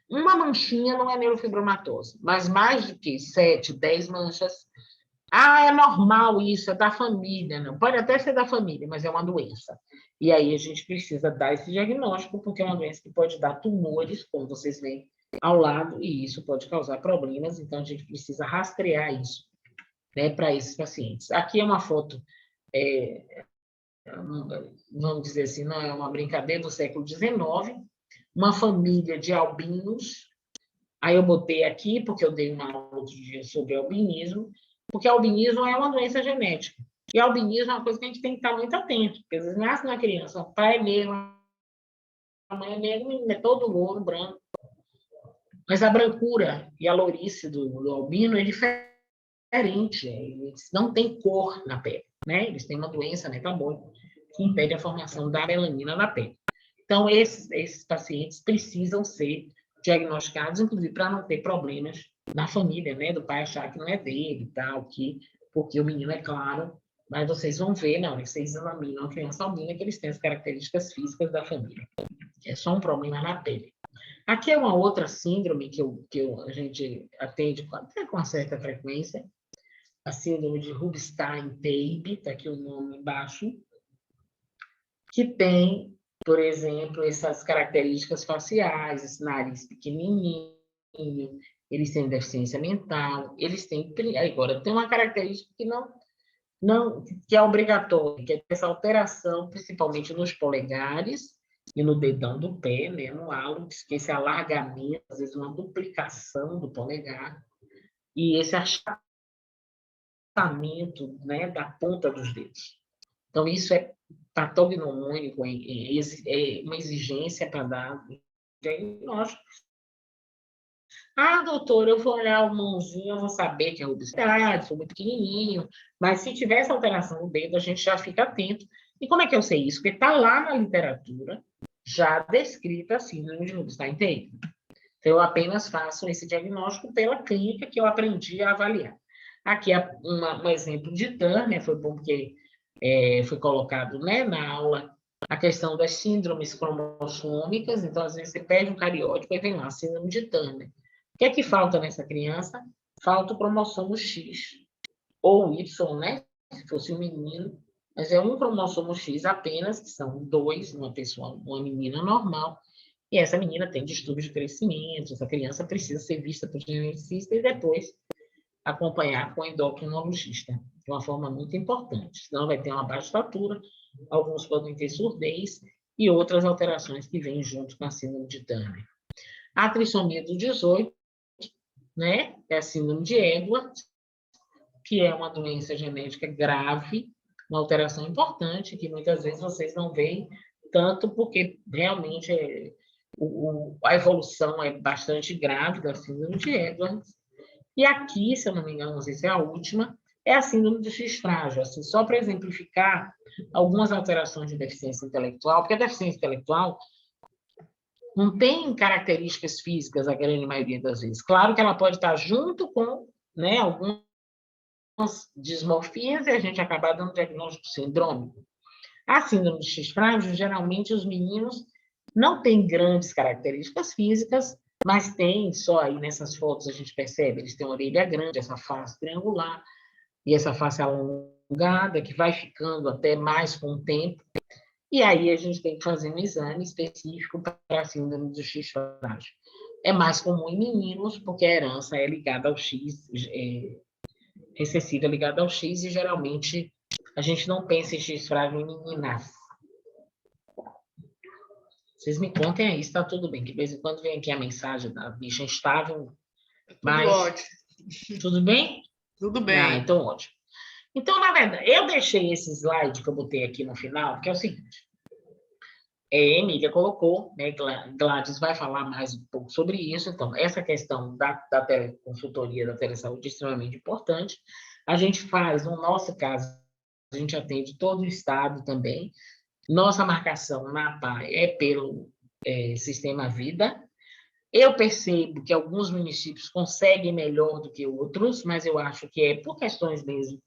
Uma manchinha não é neurofibromatose, mas mais do que 7, 10 manchas. É normal isso, é da família. Não, pode até ser da família, mas é uma doença. E aí a gente precisa dar esse diagnóstico, porque é uma doença que pode dar tumores, como vocês veem ao lado, e isso pode causar problemas, então a gente precisa rastrear isso, né, para esses pacientes. Aqui é uma foto, vamos dizer assim, não é uma brincadeira, do século XIX, uma família de albinos. Aí eu botei aqui, porque eu dei uma aula outro dia sobre albinismo, porque albinismo é uma doença genética. E albinismo é uma coisa que a gente tem que estar muito atento, porque às vezes nasce na criança, o pai é negro, a mãe é negra, o menino é todo louro, branco. Mas a brancura e a lourice do albino é diferente, eles não têm cor na pele, né? Eles têm uma doença metabólica que impede a formação da melanina na pele. Então, esses pacientes precisam ser diagnosticados, inclusive para não ter problemas na família, né? Do pai achar que não é dele, tal, porque o menino é claro, mas vocês vão ver, na hora que vocês examinam a criança albina, que eles têm as características físicas da família. É só um problema na pele. Aqui é uma outra síndrome que a gente atende até com uma certa frequência, a síndrome de Rubinstein-Taube, está aqui o nome embaixo, que tem, por exemplo, essas características faciais, esse nariz pequenininho, eles têm deficiência mental, eles têm... Agora, tem uma característica que é obrigatória, que é essa alteração, principalmente nos polegares e no dedão do pé, né, no hálux, que esse alargamento, às vezes uma duplicação do polegar, e esse achamento tratamento, né, da ponta dos dedos. Então, isso é patognomônico, é uma exigência para dar diagnóstico. Ah, doutor, eu vou olhar o mãozinho, eu vou saber que é obesidade, sou muito pequenininho, mas se tiver essa alteração no dedo, a gente já fica atento. E como é que eu sei isso? Porque está lá na literatura, já descrita a síndrome de Rubinstein-Taylor. Então, eu apenas faço esse diagnóstico pela clínica que eu aprendi a avaliar. Aqui é um exemplo de Turner, foi bom porque foi colocado, né, na aula a questão das síndromes cromossômicas. Então, às vezes, você pede um cariótipo e vem lá, síndrome de Turner. O que é que falta nessa criança? Falta o cromossomo X, ou Y, né? Se fosse um menino, mas é um cromossomo X apenas, que são 2, uma pessoa, uma menina normal, e essa menina tem distúrbio de crescimento, essa criança precisa ser vista por geneticista e depois acompanhar com o endocrinologista, de uma forma muito importante. Senão vai ter uma baixa estatura, alguns podem ter surdez e outras alterações que vêm junto com a síndrome de Turner. A trissomia do 18, né, é a síndrome de Edwards, que é uma doença genética grave, uma alteração importante, que muitas vezes vocês não veem tanto, porque realmente a evolução é bastante grave da síndrome de Edwards. E aqui, se eu não me engano, não sei se é a última, é a síndrome do X frágil. Assim, só para exemplificar algumas alterações de deficiência intelectual, porque a deficiência intelectual não tem características físicas, a grande maioria das vezes. Claro que ela pode estar junto com, né, algumas dismorfias e a gente acaba dando diagnóstico sindrômico. A síndrome de X frágil, geralmente, os meninos não têm grandes características físicas, mas tem, só aí nessas fotos a gente percebe, eles têm uma orelha grande, essa face triangular, e essa face alongada, que vai ficando até mais com o tempo. E aí a gente tem que fazer um exame específico para a síndrome do X frágil. É mais comum em meninos, porque a herança é ligada ao X, recessiva ligada ao X, e geralmente a gente não pensa em X frágil em meninas. Vocês me contem aí, está tudo bem, que de vez em quando vem aqui a mensagem da bicha instável, mas...
Tudo ótimo.
Tudo bem?
Tudo bem.
Ah, então ótimo. Então, na verdade, eu deixei esse slide que eu botei aqui no final, que é o seguinte. Emília colocou, né, Gladys vai falar mais um pouco sobre isso. Então, essa questão da teleconsultoria, da telesaúde é extremamente importante. A gente faz, no nosso caso, a gente atende todo o estado também. Nossa marcação na PAI é pelo Sistema Vida. Eu percebo que alguns municípios conseguem melhor do que outros, mas eu acho que é por questões mesmo,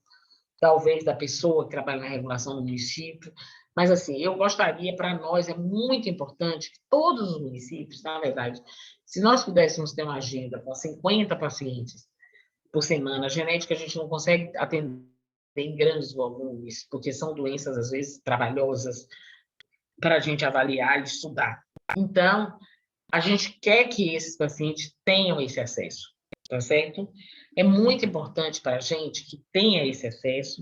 talvez, da pessoa que trabalha na regulação do município. Mas, assim, eu gostaria, para nós, é muito importante que todos os municípios, na verdade, se nós pudéssemos ter uma agenda com 50 pacientes por semana, a genética a gente não consegue atender em grandes volumes, porque são doenças, às vezes, trabalhosas para a gente avaliar e estudar. Então, a gente quer que esses pacientes tenham esse acesso, tá certo? É muito importante para a gente que tenha esse acesso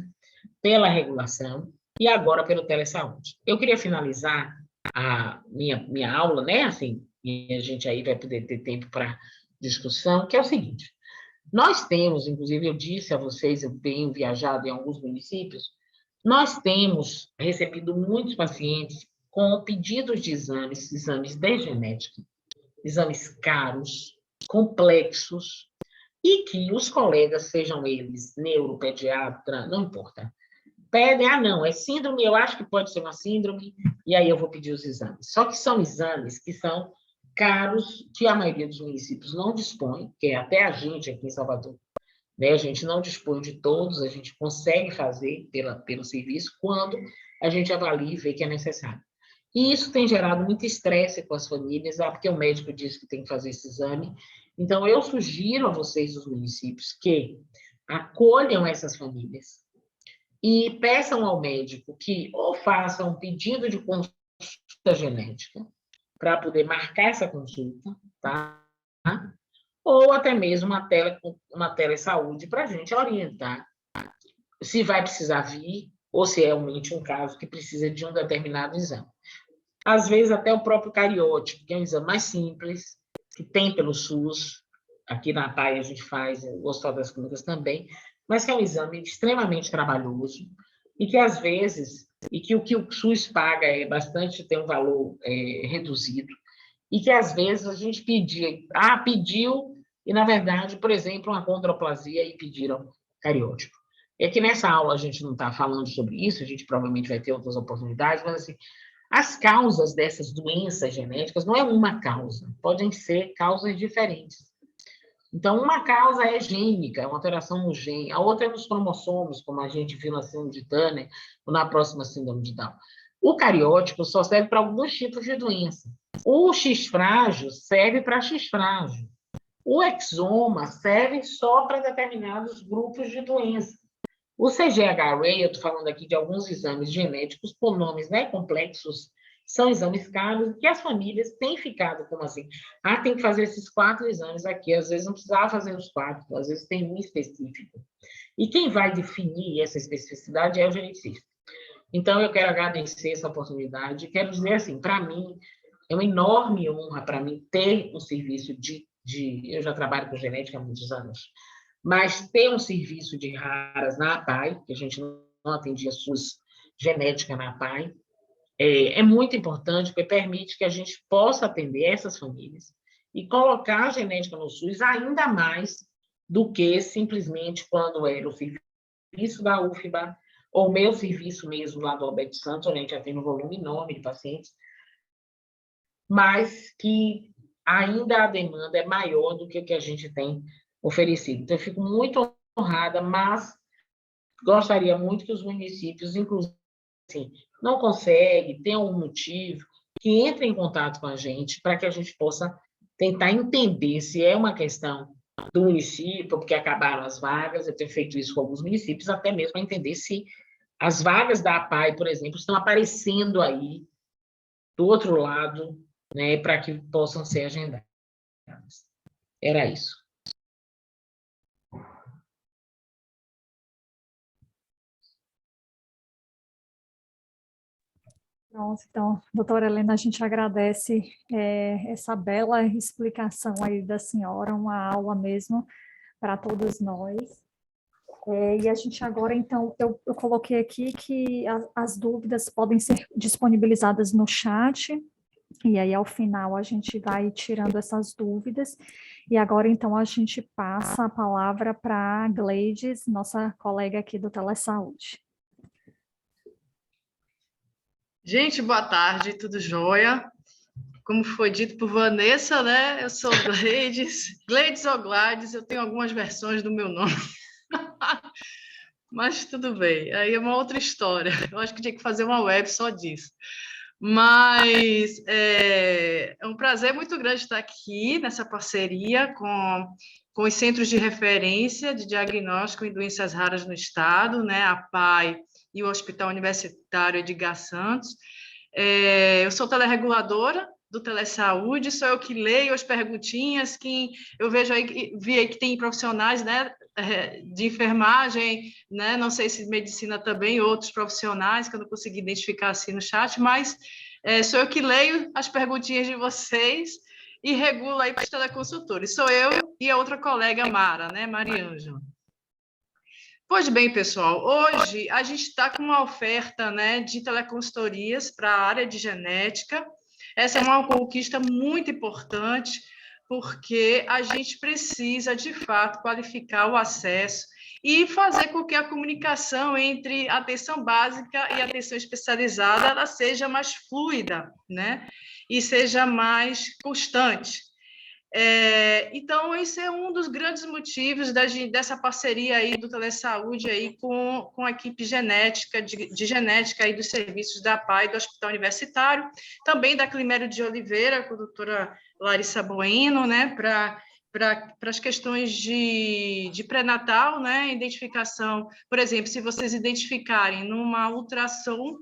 pela regulação e agora pelo telesaúde. Eu queria finalizar a minha aula, né? Assim, e a gente aí vai poder ter tempo para discussão, que é o seguinte. Nós temos, inclusive eu disse a vocês, eu tenho viajado em alguns municípios, nós temos recebido muitos pacientes com pedidos de exames de genética, exames caros, complexos, e que os colegas, sejam eles neuropediatra, não importa, pedem, não, é síndrome, eu acho que pode ser uma síndrome, e aí eu vou pedir os exames. Só que são exames que são caros, que a maioria dos municípios não dispõe, que é até a gente aqui em Salvador, né? A gente não dispõe de todos, a gente consegue fazer pelo serviço quando a gente avalia e vê que é necessário. E isso tem gerado muito estresse com as famílias, porque o médico disse que tem que fazer esse exame. Então, eu sugiro a vocês, os municípios, que acolham essas famílias e peçam ao médico que ou faça um pedido de consulta genética para poder marcar essa consulta, tá? Ou até mesmo uma telesaúde para a gente orientar se vai precisar vir ou se é realmente um caso que precisa de um determinado exame. Às vezes, até o próprio cariótipo, que é um exame mais simples, que tem pelo SUS, aqui na PAI a gente faz, o Hospital das Clínicas também, mas que é um exame extremamente trabalhoso e que, às vezes, e que o SUS paga tem um valor reduzido, e que, às vezes, a gente pediu, e, na verdade, por exemplo, uma condroplasia e pediram cariótipo. É que nessa aula a gente não está falando sobre isso, a gente provavelmente vai ter outras oportunidades, mas, assim, as causas dessas doenças genéticas não é uma causa, podem ser causas diferentes. Então, uma causa é gênica, é uma alteração no gene, a outra é nos cromossomos, como a gente viu na síndrome de Turner ou na próxima síndrome de Down. O cariótipo só serve para alguns tipos de doença. O X frágil serve para X frágil. O exoma serve só para determinados grupos de doença. O CGH-Array, eu estou falando aqui de alguns exames genéticos por nomes, né, complexos, são exames caros, que as famílias têm ficado como assim, tem que fazer esses 4 exames aqui, às vezes não precisava fazer os 4, às vezes tem um específico. E quem vai definir essa especificidade é o geneticista. Então, eu quero agradecer essa oportunidade, quero dizer assim, para mim, é uma enorme honra para mim ter um serviço eu já trabalho com genética há muitos anos, mas ter um serviço de raras na APAI, que a gente não atendia SUS genética na APAI, é muito importante, porque permite que a gente possa atender essas famílias e colocar a genética no SUS ainda mais do que simplesmente quando era o serviço da UFBA ou o meu serviço mesmo lá do Alberto Santos, onde a gente já tem um volume enorme de pacientes, mas que ainda a demanda é maior do que o que a gente tem oferecido. Então, eu fico muito honrada, mas gostaria muito que os municípios, inclusive, assim, não conseguem, tem algum motivo, que entrem em contato com a gente para que a gente possa tentar entender se é uma questão do município, porque acabaram as vagas, eu tenho feito isso com alguns municípios, até mesmo para entender se as vagas da APAI, por exemplo, estão aparecendo aí do outro lado, né, para que possam ser agendadas. Era isso.
Pronto, então, doutora Helena, a gente agradece essa bela explicação aí da senhora, uma aula mesmo para todos nós. E a gente agora, então, eu coloquei aqui que as dúvidas podem ser disponibilizadas no chat, e aí, ao final, a gente vai tirando essas dúvidas. E agora, então, a gente passa a palavra para a Gleides, nossa colega aqui do Telesaúde.
Gente, boa tarde, tudo jóia? Como foi dito por Vanessa, né? Eu sou Gleides, Gleides ou Gladys, eu tenho algumas versões do meu nome. Mas tudo bem, aí é uma outra história. Eu acho que tinha que fazer uma web só disso. Mas é um prazer muito grande estar aqui nessa parceria com os centros de referência de diagnóstico em doenças raras no estado, né? A APAI e o Hospital Universitário Edgar Santos. Eu sou telereguladora do Telesaúde, sou eu que leio as perguntinhas, que eu vi aí que tem profissionais, né, de enfermagem, né, não sei se medicina também, outros profissionais que eu não consegui identificar assim no chat, mas sou eu que leio as perguntinhas de vocês e regulo aí para os teleconsultores. Sou eu e a outra colega Mara, né, Mariângela. Pois bem, pessoal, hoje a gente está com uma oferta, né, de teleconsultorias para a área de genética. Essa é uma conquista muito importante, porque a gente precisa, de fato, qualificar o acesso e fazer com que a comunicação entre a atenção básica e a atenção especializada ela seja mais fluida, né, e seja mais constante. Então, esse é um dos grandes motivos dessa parceria aí do Telesaúde aí com a equipe genética, de genética aí dos serviços da APAI do Hospital Universitário, também da Climério de Oliveira, com a doutora Larissa Bueno, né, para as questões de pré-natal, né, identificação, por exemplo, se vocês identificarem numa ultrassom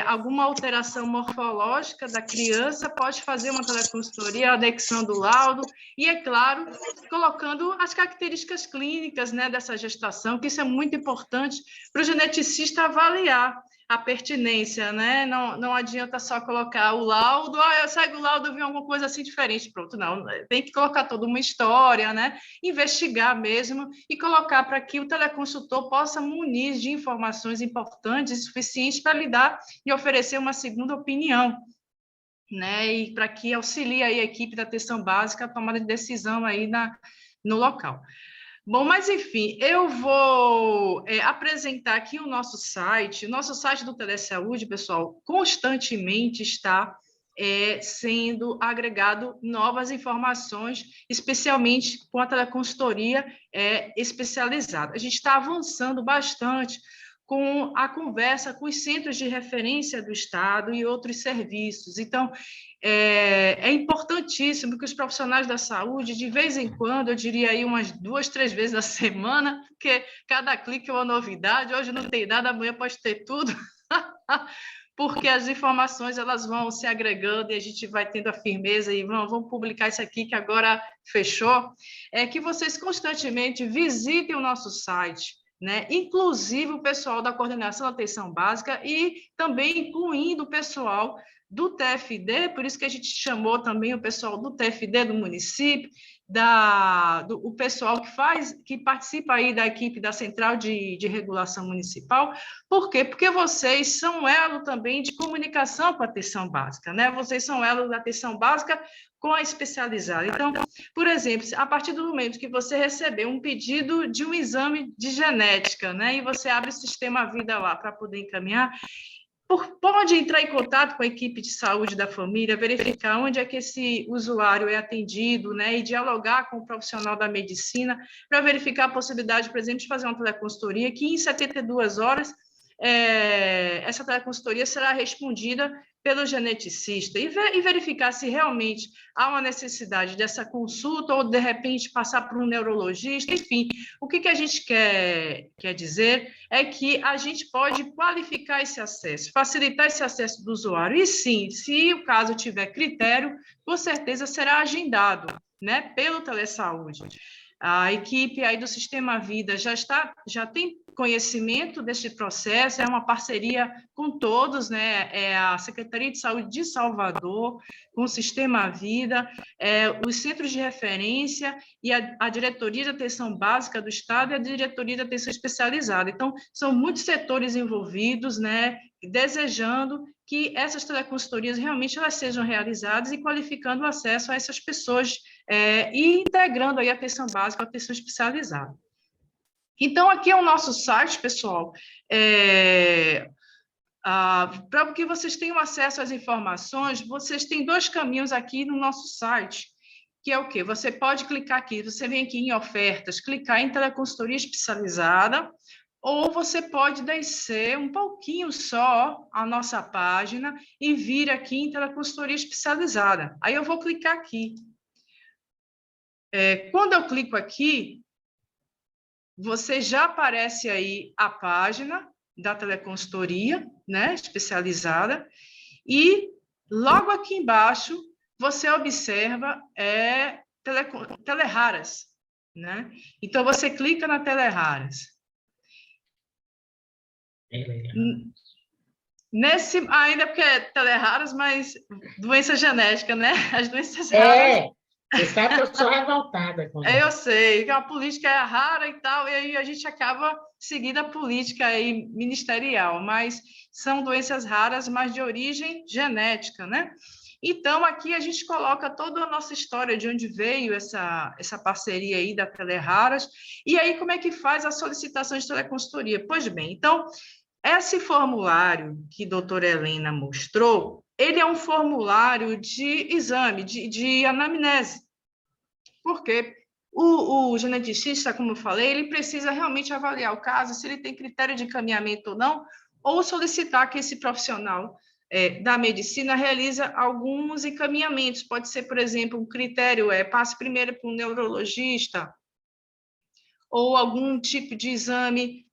alguma alteração morfológica da criança, pode fazer uma teleconsultoria, anexando o laudo, e, é claro, colocando as características clínicas, né, dessa gestação, que isso é muito importante para o geneticista avaliar a pertinência, né? Não adianta só colocar o laudo, eu saio do laudo, eu vi alguma coisa assim diferente, pronto, não. Tem que colocar toda uma história, né? Investigar mesmo e colocar para que o teleconsultor possa munir de informações importantes e suficientes para lhe dar e oferecer uma segunda opinião, né? E para que auxilie aí a equipe da atenção básica a tomada de decisão aí no local. Bom, mas enfim, eu vou apresentar aqui o nosso site. O nosso site do Telesaúde, pessoal, constantemente está sendo agregado novas informações, especialmente com a teleconsultoria especializada. A gente está avançando bastante com a conversa com os centros de referência do Estado e outros serviços. Então, é importantíssimo que os profissionais da saúde, de vez em quando, eu diria aí umas 2, 3 vezes na semana, porque cada clique é uma novidade, hoje não tem nada, amanhã pode ter tudo, porque as informações elas vão se agregando e a gente vai tendo a firmeza e vamos publicar isso aqui que agora fechou, que vocês constantemente visitem o nosso site, né? Inclusive o pessoal da Coordenação da Atenção Básica e também incluindo o pessoal do TFD, por isso que a gente chamou também o pessoal do TFD do município, o pessoal que participa aí da equipe da Central de Regulação Municipal. Por quê? Porque vocês são elo também de comunicação com a atenção básica, né? Vocês são elo da atenção básica com a especializada. Então, por exemplo, a partir do momento que você receber um pedido de um exame de genética, né? E você abre o Sistema Vida lá para poder encaminhar, pode entrar em contato com a equipe de saúde da família, verificar onde é que esse usuário é atendido, né, e dialogar com o profissional da medicina para verificar a possibilidade, por exemplo, de fazer uma teleconsultoria que em 72 horas essa teleconsultoria será respondida pelo geneticista e verificar se realmente há uma necessidade dessa consulta ou, de repente, passar por um neurologista. Enfim, o que a gente quer dizer é que a gente pode qualificar esse acesso, facilitar esse acesso do usuário. E, sim, se o caso tiver critério, com certeza será agendado, né, pelo Telesaúde. A equipe aí do Sistema Vida já tem conhecimento desse processo, é uma parceria com todos, né? É a Secretaria de Saúde de Salvador, com o Sistema Vida, os centros de referência e a Diretoria de Atenção Básica do Estado e a Diretoria de Atenção Especializada. Então, são muitos setores envolvidos, né? Desejando que essas teleconsultorias realmente elas sejam realizadas e qualificando o acesso a essas pessoas e integrando aí a atenção básica, a atenção especializada. Então, aqui é o nosso site, pessoal, para que vocês tenham acesso às informações, vocês têm 2 caminhos aqui no nosso site, que é o quê? Você pode clicar aqui, você vem aqui em ofertas, clicar em teleconsultoria especializada, ou você pode descer um pouquinho só a nossa página e vir aqui em teleconsultoria especializada. Aí eu vou clicar aqui. Quando eu clico aqui, você já aparece aí a página da teleconsultoria, né, especializada, e logo aqui embaixo você observa Teleraras, né? Então você clica na Teleraras. Ainda porque é Teleraras, mas doença genética, né? As doenças raras.
Você sabe que eu sou revoltada com isso.
Eu sei, que a política é rara e tal, e aí a gente acaba seguindo a política aí ministerial, mas são doenças raras, mas de origem genética, né? Então, aqui a gente coloca toda a nossa história, de onde veio essa parceria aí da Teleraras, e aí como é que faz a solicitação de teleconsultoria? Pois bem, então, esse formulário que a doutora Helena mostrou, ele é um formulário de exame, de anamnese, porque o geneticista, como eu falei, ele precisa realmente avaliar o caso, se ele tem critério de encaminhamento ou não, ou solicitar que esse profissional da medicina realiza alguns encaminhamentos. Pode ser, por exemplo, um critério passe primeiro para um neurologista, ou algum tipo de exame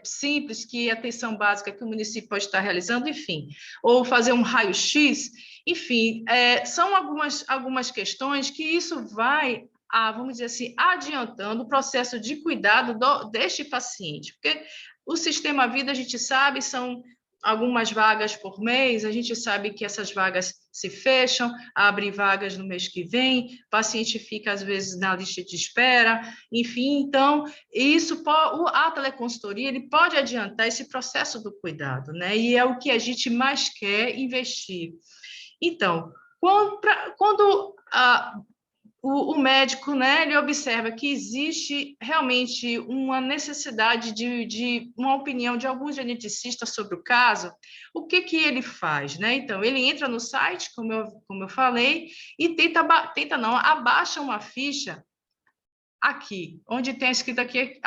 simples que a atenção básica que o município pode estar realizando, enfim, ou fazer um raio-x, enfim, são algumas questões que isso vai, vamos dizer assim, adiantando o processo de cuidado deste paciente, porque o Sistema Vida, a gente sabe, são algumas vagas por mês, a gente sabe que essas vagas se fecham, abrem vagas no mês que vem, o paciente fica, às vezes, na lista de espera, enfim, então, a teleconsultoria, ele pode adiantar esse processo do cuidado, né? E é o que a gente mais quer investir. Então, quando o médico, né, ele observa que existe realmente uma necessidade de uma opinião de alguns geneticistas sobre o caso, o que ele faz, né? Então, ele entra no site, como eu falei, e abaixa uma ficha aqui, onde tem escrito aqui.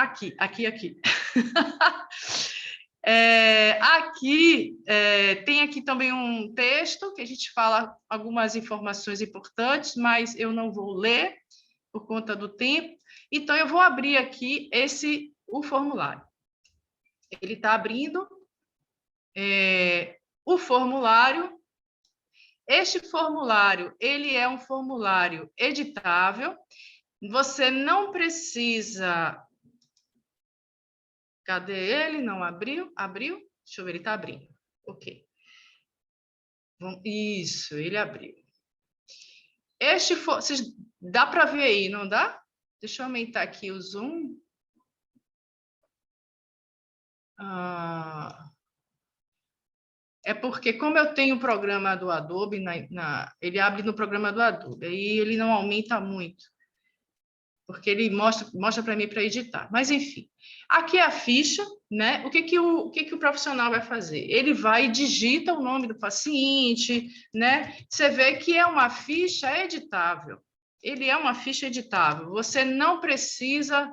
Tem aqui também um texto que a gente fala algumas informações importantes, mas eu não vou ler por conta do tempo. Então, eu vou abrir aqui o formulário. Ele está abrindo o formulário. Este formulário, ele é um formulário editável. Você não precisa... Cadê ele? Não abriu? Abriu? Deixa eu ver, ele está abrindo. Ok. Isso, ele abriu. Dá para ver aí, não dá? Deixa eu aumentar aqui o zoom. É porque, como eu tenho o programa do Adobe, ele abre no programa do Adobe, aí ele não aumenta muito, porque ele mostra para mim para editar. Mas, enfim, aqui é a ficha, né? O que o profissional vai fazer? Ele vai e digita o nome do paciente, né? Você vê que é uma ficha editável. Ele é uma ficha editável. Você não precisa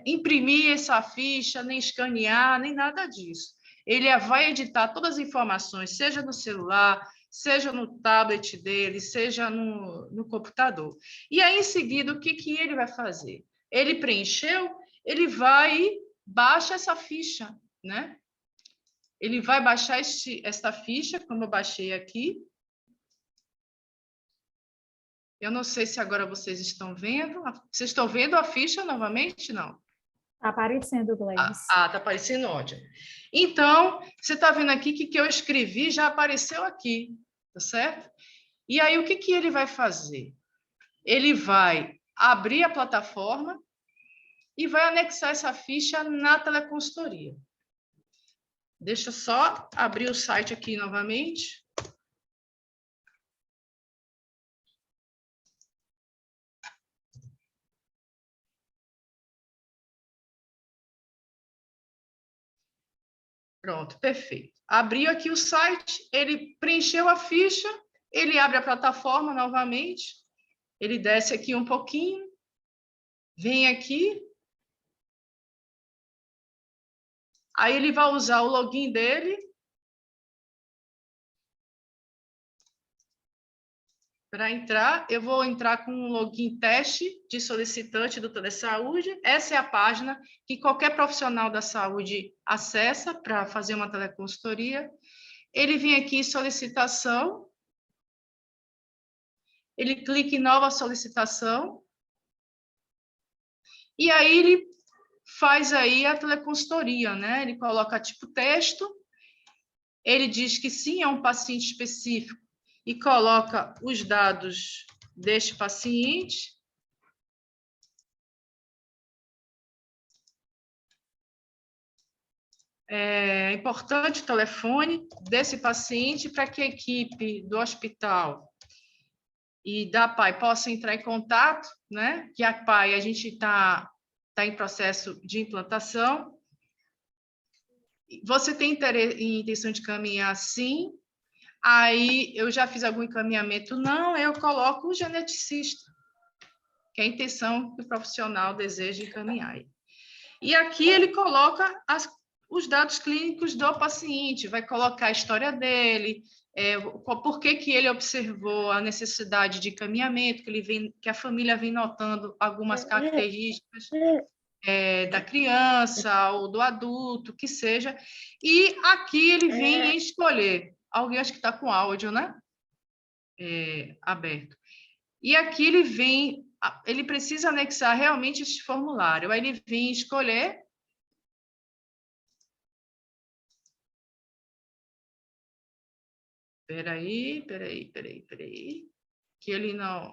imprimir essa ficha, nem escanear, nem nada disso. Ele vai editar todas as informações, seja no celular, seja no tablet dele, seja no computador. E aí, em seguida, o que ele vai fazer? Ele preencheu, ele vai e baixa essa ficha, né? Ele vai baixar esta ficha, como eu baixei aqui. Eu não sei se agora vocês estão vendo. Vocês estão vendo a ficha novamente? Não.
Está aparecendo, Gleice.
Está aparecendo, ótimo. Então, você está vendo aqui que eu escrevi já apareceu aqui, tá certo? E aí, o que ele vai fazer? Ele vai abrir a plataforma e vai anexar essa ficha na teleconsultoria. Deixa eu só abrir o site aqui novamente. Pronto, perfeito. Abriu aqui o site, ele preencheu a ficha, ele abre a plataforma novamente, ele desce aqui um pouquinho, vem aqui, aí ele vai usar o login dele para entrar. Eu vou entrar com um login teste de solicitante do Telesaúde. Essa é a página que qualquer profissional da saúde acessa para fazer uma teleconsultoria. Ele vem aqui em solicitação, ele clica em nova solicitação, e aí ele faz aí a teleconsultoria, né? Ele coloca tipo texto, ele diz que sim, é um paciente específico e coloca os dados deste paciente. É importante o telefone desse paciente para que a equipe do hospital e da PAI possa entrar em contato, né? Que a PAI, a gente está em processo de implantação. Você tem intenção de caminhar, sim? Aí, eu já fiz algum encaminhamento? Não, eu coloco o geneticista, que é a intenção que o profissional deseja encaminhar. E aqui ele coloca os dados clínicos do paciente, vai colocar a história dele, por que ele observou a necessidade de encaminhamento, que a família vem notando algumas características da criança ou do adulto, que seja, e aqui ele vem escolher. Alguém acho que está com áudio, né? Aberto. E aqui ele precisa anexar realmente este formulário. Aí ele vem escolher Peraí. Que ele não...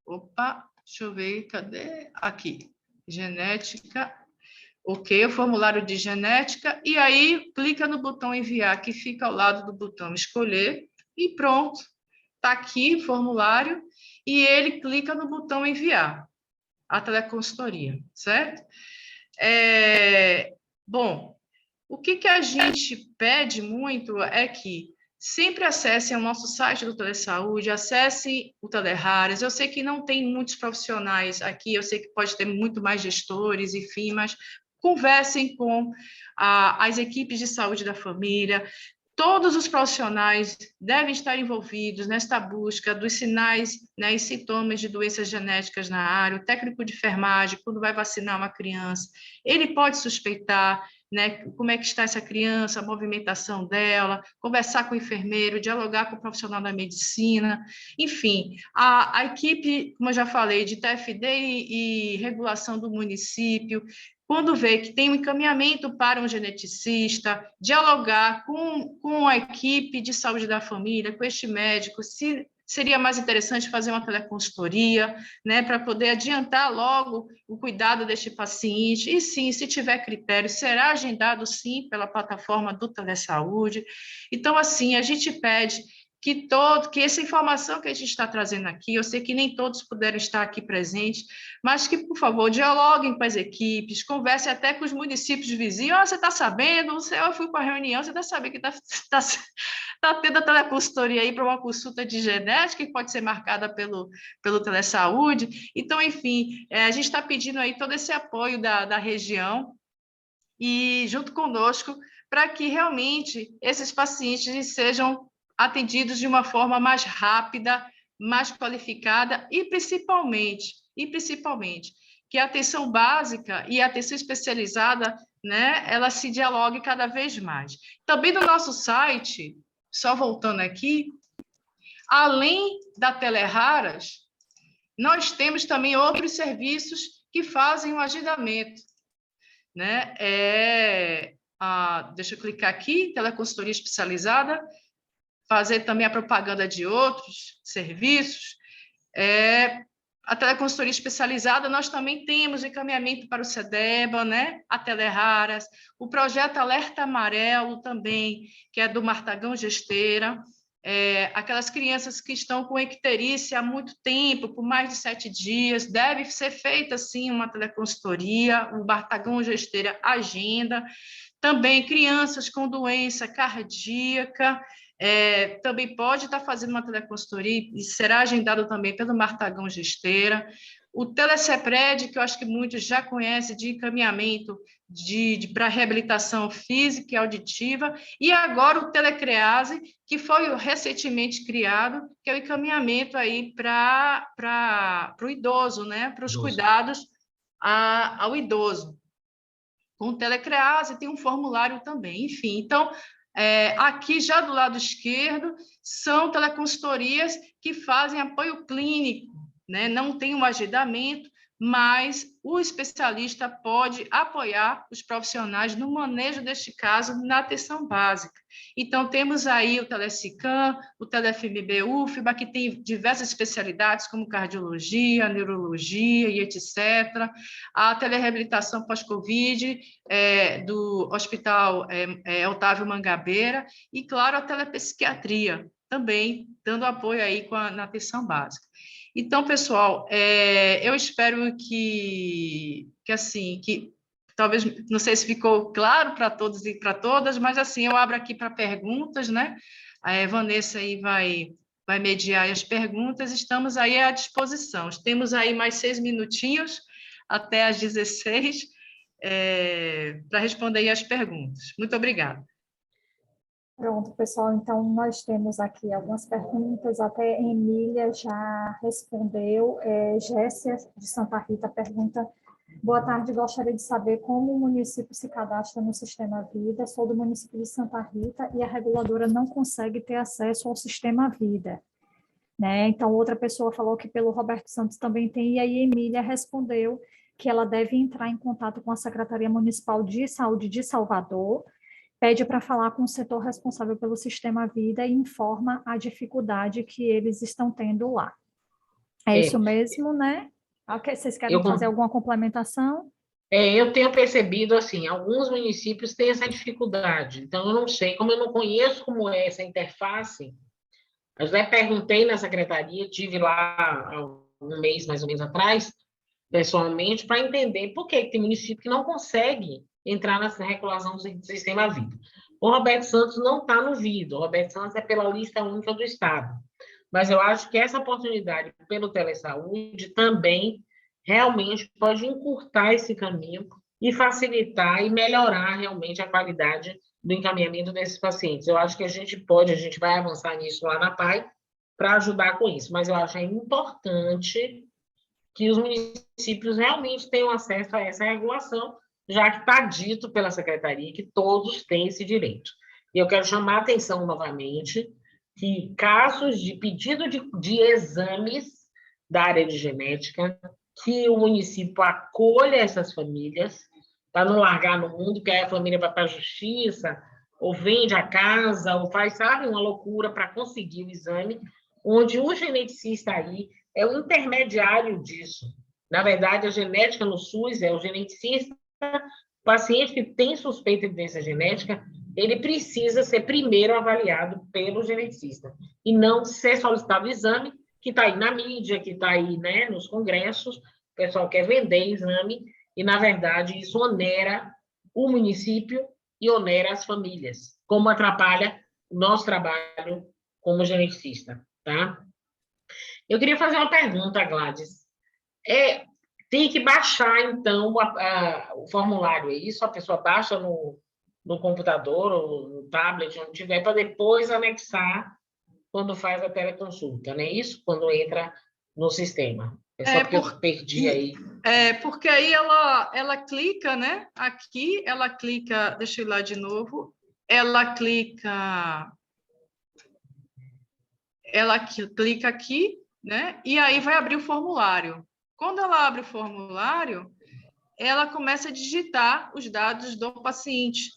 Opa, deixa eu ver, cadê? Aqui, genética. Ok, o formulário de genética. E aí, clica no botão enviar, que fica ao lado do botão escolher. E pronto, está aqui o formulário. E ele clica no botão enviar a teleconsultoria, certo? Bom, o que a gente pede muito é que sempre acessem o nosso site do Telesaúde, acessem o Teleraras. Eu sei que não tem muitos profissionais aqui, eu sei que pode ter muito mais gestores, enfim, mas conversem com as equipes de saúde da família. Todos os profissionais devem estar envolvidos nesta busca dos sinais, né, e sintomas de doenças genéticas na área. O técnico de enfermagem, quando vai vacinar uma criança, ele pode suspeitar, né, como é que está essa criança, a movimentação dela, conversar com o enfermeiro, dialogar com o profissional da medicina, enfim, a equipe, como eu já falei, de TFD e regulação do município, quando vê que tem um encaminhamento para um geneticista, dialogar com a equipe de saúde da família, com este médico, se seria mais interessante fazer uma teleconsultoria, né, para poder adiantar logo o cuidado deste paciente, e sim, se tiver critério, será agendado sim pela plataforma do Telesaúde. Então, assim, a gente pede que essa informação que a gente está trazendo aqui, eu sei que nem todos puderam estar aqui presentes, mas que, por favor, dialoguem com as equipes, conversem até com os municípios vizinhos. Você está sabendo? Eu fui para a reunião, você está sabendo que está tendo a teleconsultoria aí para uma consulta de genética, que pode ser marcada pelo Telesaúde. Então, enfim, a gente está pedindo aí todo esse apoio da região e junto conosco para que realmente esses pacientes sejam atendidos de uma forma mais rápida, mais qualificada e principalmente, que a atenção básica e a atenção especializada, né, ela se dialogue cada vez mais. Também no nosso site, só voltando aqui, além da Teleraras, nós temos também outros serviços que fazem o agendamento, né? Deixa eu clicar aqui, teleconsultoria especializada, fazer também a propaganda de outros serviços. A teleconsultoria especializada, nós também temos encaminhamento para o CEDEBA, né? A Teleraras, o projeto Alerta Amarelo também, que é do Martagão Gesteira, aquelas crianças que estão com icterícia há muito tempo, por mais de 7 dias, deve ser feita, sim, uma teleconsultoria, o Martagão Gesteira agenda. Também crianças com doença cardíaca, também pode estar fazendo uma teleconsultoria e será agendado também pelo Martagão Gesteira. O Telecepred, que eu acho que muitos já conhecem, de encaminhamento para reabilitação física e auditiva, e agora o Telecrease, que foi recentemente criado, que é o encaminhamento aí para o idoso, né? Para os cuidados ao idoso. Com o Telecrease tem um formulário também, enfim. Então, aqui já do lado esquerdo, são teleconsultorias que fazem apoio clínico, né? Não tem um agendamento, mas o especialista pode apoiar os profissionais no manejo deste caso na atenção básica. Então, temos aí o Telesicam, o TeleFMB UFBA, que tem diversas especialidades, como cardiologia, neurologia e etc. A telereabilitação pós-Covid, do Hospital Otávio Mangabeira, e, claro, a telepsiquiatria, também dando apoio aí na atenção básica. Então, pessoal, eu espero que talvez, não sei se ficou claro para todos e para todas, mas assim, eu abro aqui para perguntas, né? A Vanessa aí vai mediar as perguntas, estamos aí à disposição. Temos aí mais 6 minutinhos até às 16 para responder aí as perguntas. Muito obrigada.
Pronto, pessoal, então nós temos aqui algumas perguntas, até Emília já respondeu. Jéssica, de Santa Rita, pergunta: boa tarde, gostaria de saber como o município se cadastra no Sistema Vida. Sou do município de Santa Rita e a reguladora não consegue ter acesso ao Sistema Vida. Né? Então, outra pessoa falou que pelo Roberto Santos também tem, e aí Emília respondeu que ela deve entrar em contato com a Secretaria Municipal de Saúde de Salvador, pede para falar com o setor responsável pelo Sistema Vida e informa a dificuldade que eles estão tendo lá. É isso mesmo, né? Ok, vocês querem fazer alguma complementação?
Eu tenho percebido, assim, alguns municípios têm essa dificuldade. Então, eu não sei, como eu não conheço como é essa interface, eu já perguntei na secretaria, tive lá há um mês, mais ou menos, atrás, pessoalmente, para entender por que tem município que não consegue entrar nessa regulação do Sistema Vida. O Roberto Santos não está no VIDO, o Roberto Santos é pela lista única do Estado. Mas eu acho que essa oportunidade pelo telesaúde também realmente pode encurtar esse caminho e facilitar e melhorar realmente a qualidade do encaminhamento desses pacientes. Eu acho que a gente vai avançar nisso lá na PAI para ajudar com isso, mas eu acho importante que os municípios realmente tenham acesso a essa regulação, já que está dito pela secretaria que todos têm esse direito. E eu quero chamar a atenção novamente que casos de pedido de exames da área de genética, que o município acolha essas famílias, para não largar no mundo, que aí a família vai para a justiça, ou vende a casa, ou faz, sabe, uma loucura para conseguir o exame, onde o geneticista aí é o intermediário disso. Na verdade, a genética no SUS é o geneticista, o paciente que tem suspeita de doença genética, ele precisa ser primeiro avaliado pelo geneticista, e não ser solicitado o exame, que está aí na mídia, que está aí, né, nos congressos, o pessoal quer vender exame, e, na verdade, isso onera o município e onera as famílias, como atrapalha o nosso trabalho como geneticista, tá? Eu queria fazer uma pergunta, Gladys. Tem que baixar, então, o formulário, é isso? A pessoa baixa no computador ou no tablet, onde tiver, para depois anexar quando faz a teleconsulta, não é isso? Quando entra no sistema. É só porque eu perdi aí.
Porque aí ela clica, né? Aqui, ela clica, deixa eu ir lá de novo, ela clica aqui, né? E aí vai abrir o formulário. Quando ela abre o formulário, ela começa a digitar os dados do paciente.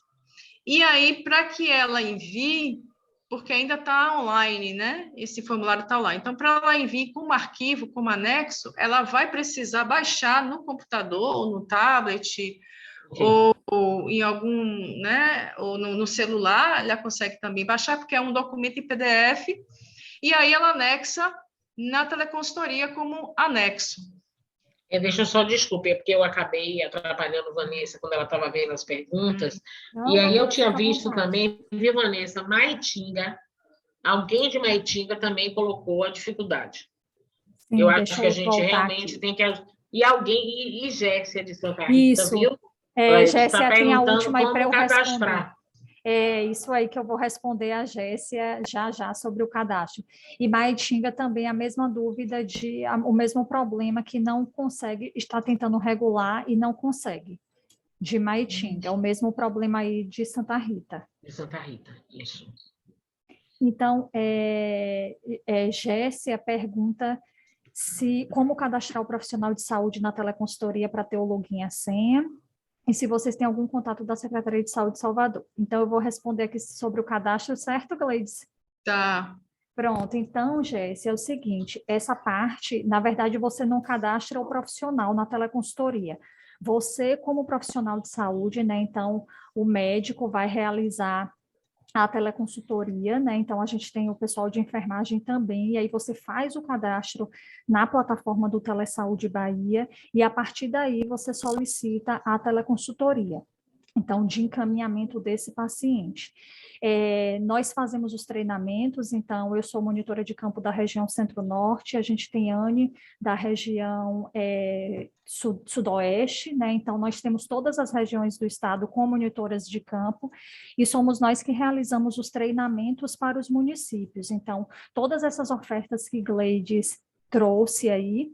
E aí, para que ela envie, porque ainda está online, né? Esse formulário está online. Então, para ela enviar como arquivo, como anexo, ela vai precisar baixar no computador, ou no tablet, ou em algum, né? Ou no celular, ela consegue também baixar, porque é um documento em PDF, e aí ela anexa na teleconsultoria como anexo.
Deixa eu só, desculpe, é porque eu acabei atrapalhando a Vanessa quando ela estava vendo as perguntas.
Não,
E aí eu
não,
tinha
fica à
visto
vontade.
também, vi, Vanessa, Maitinga, alguém de Maitinga também colocou a dificuldade. Eu
Sim,
acho
deixa
que a
eu
gente
voltar
realmente
aqui.
tem que... E alguém, e Gércia de Santa Rita,
Isso.
viu? Está
Jéssica, tem a
perguntando
última aí para
como
eu responder.
cadastrar.
É isso aí que eu vou responder a Jéssica já sobre o cadastro. E Maitinga também a mesma dúvida, o mesmo problema que não consegue, está tentando regular e não consegue, de Maitinga. O mesmo problema aí de Santa Rita.
De Santa Rita, isso.
Então, Jéssica pergunta como cadastrar o profissional de saúde na teleconsultoria para ter o login e a senha, e se vocês têm algum contato da Secretaria de Saúde de Salvador. Então, eu vou responder aqui sobre o cadastro, certo, Gleides?
Tá.
Pronto, então, Jéssica, é o seguinte, essa parte, na verdade, você não cadastra o profissional na teleconsultoria. Você, como profissional de saúde, né, então, o médico vai realizar a teleconsultoria, né? Então, a gente tem o pessoal de enfermagem também, e aí você faz o cadastro na plataforma do Telesaúde Bahia, e a partir daí você solicita a teleconsultoria. Então, de encaminhamento desse paciente. Nós fazemos os treinamentos, então, eu sou monitora de campo da região Centro-Norte, a gente tem Anne da região Sudoeste, né? Então, nós temos todas as regiões do estado com monitoras de campo, e somos nós que realizamos os treinamentos para os municípios. Então, todas essas ofertas que Gleides trouxe aí,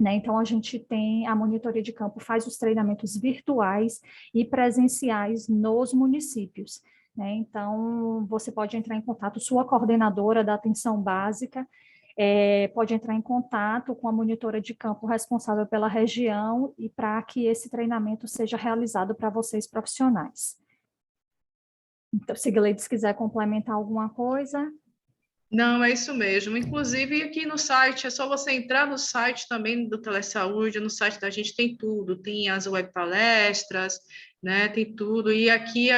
né? Então, a gente tem a monitoria de campo, faz os treinamentos virtuais e presenciais nos municípios, né? Então, você pode entrar em contato, sua coordenadora da atenção básica, pode entrar em contato com a monitora de campo responsável pela região e para que esse treinamento seja realizado para vocês profissionais. Então, se Gleides quiser complementar alguma coisa.
Não, é isso mesmo. Inclusive, aqui no site, é só você entrar no site também do Telesaúde, no site da gente tem tudo, tem as web palestras, né, tem tudo, e aqui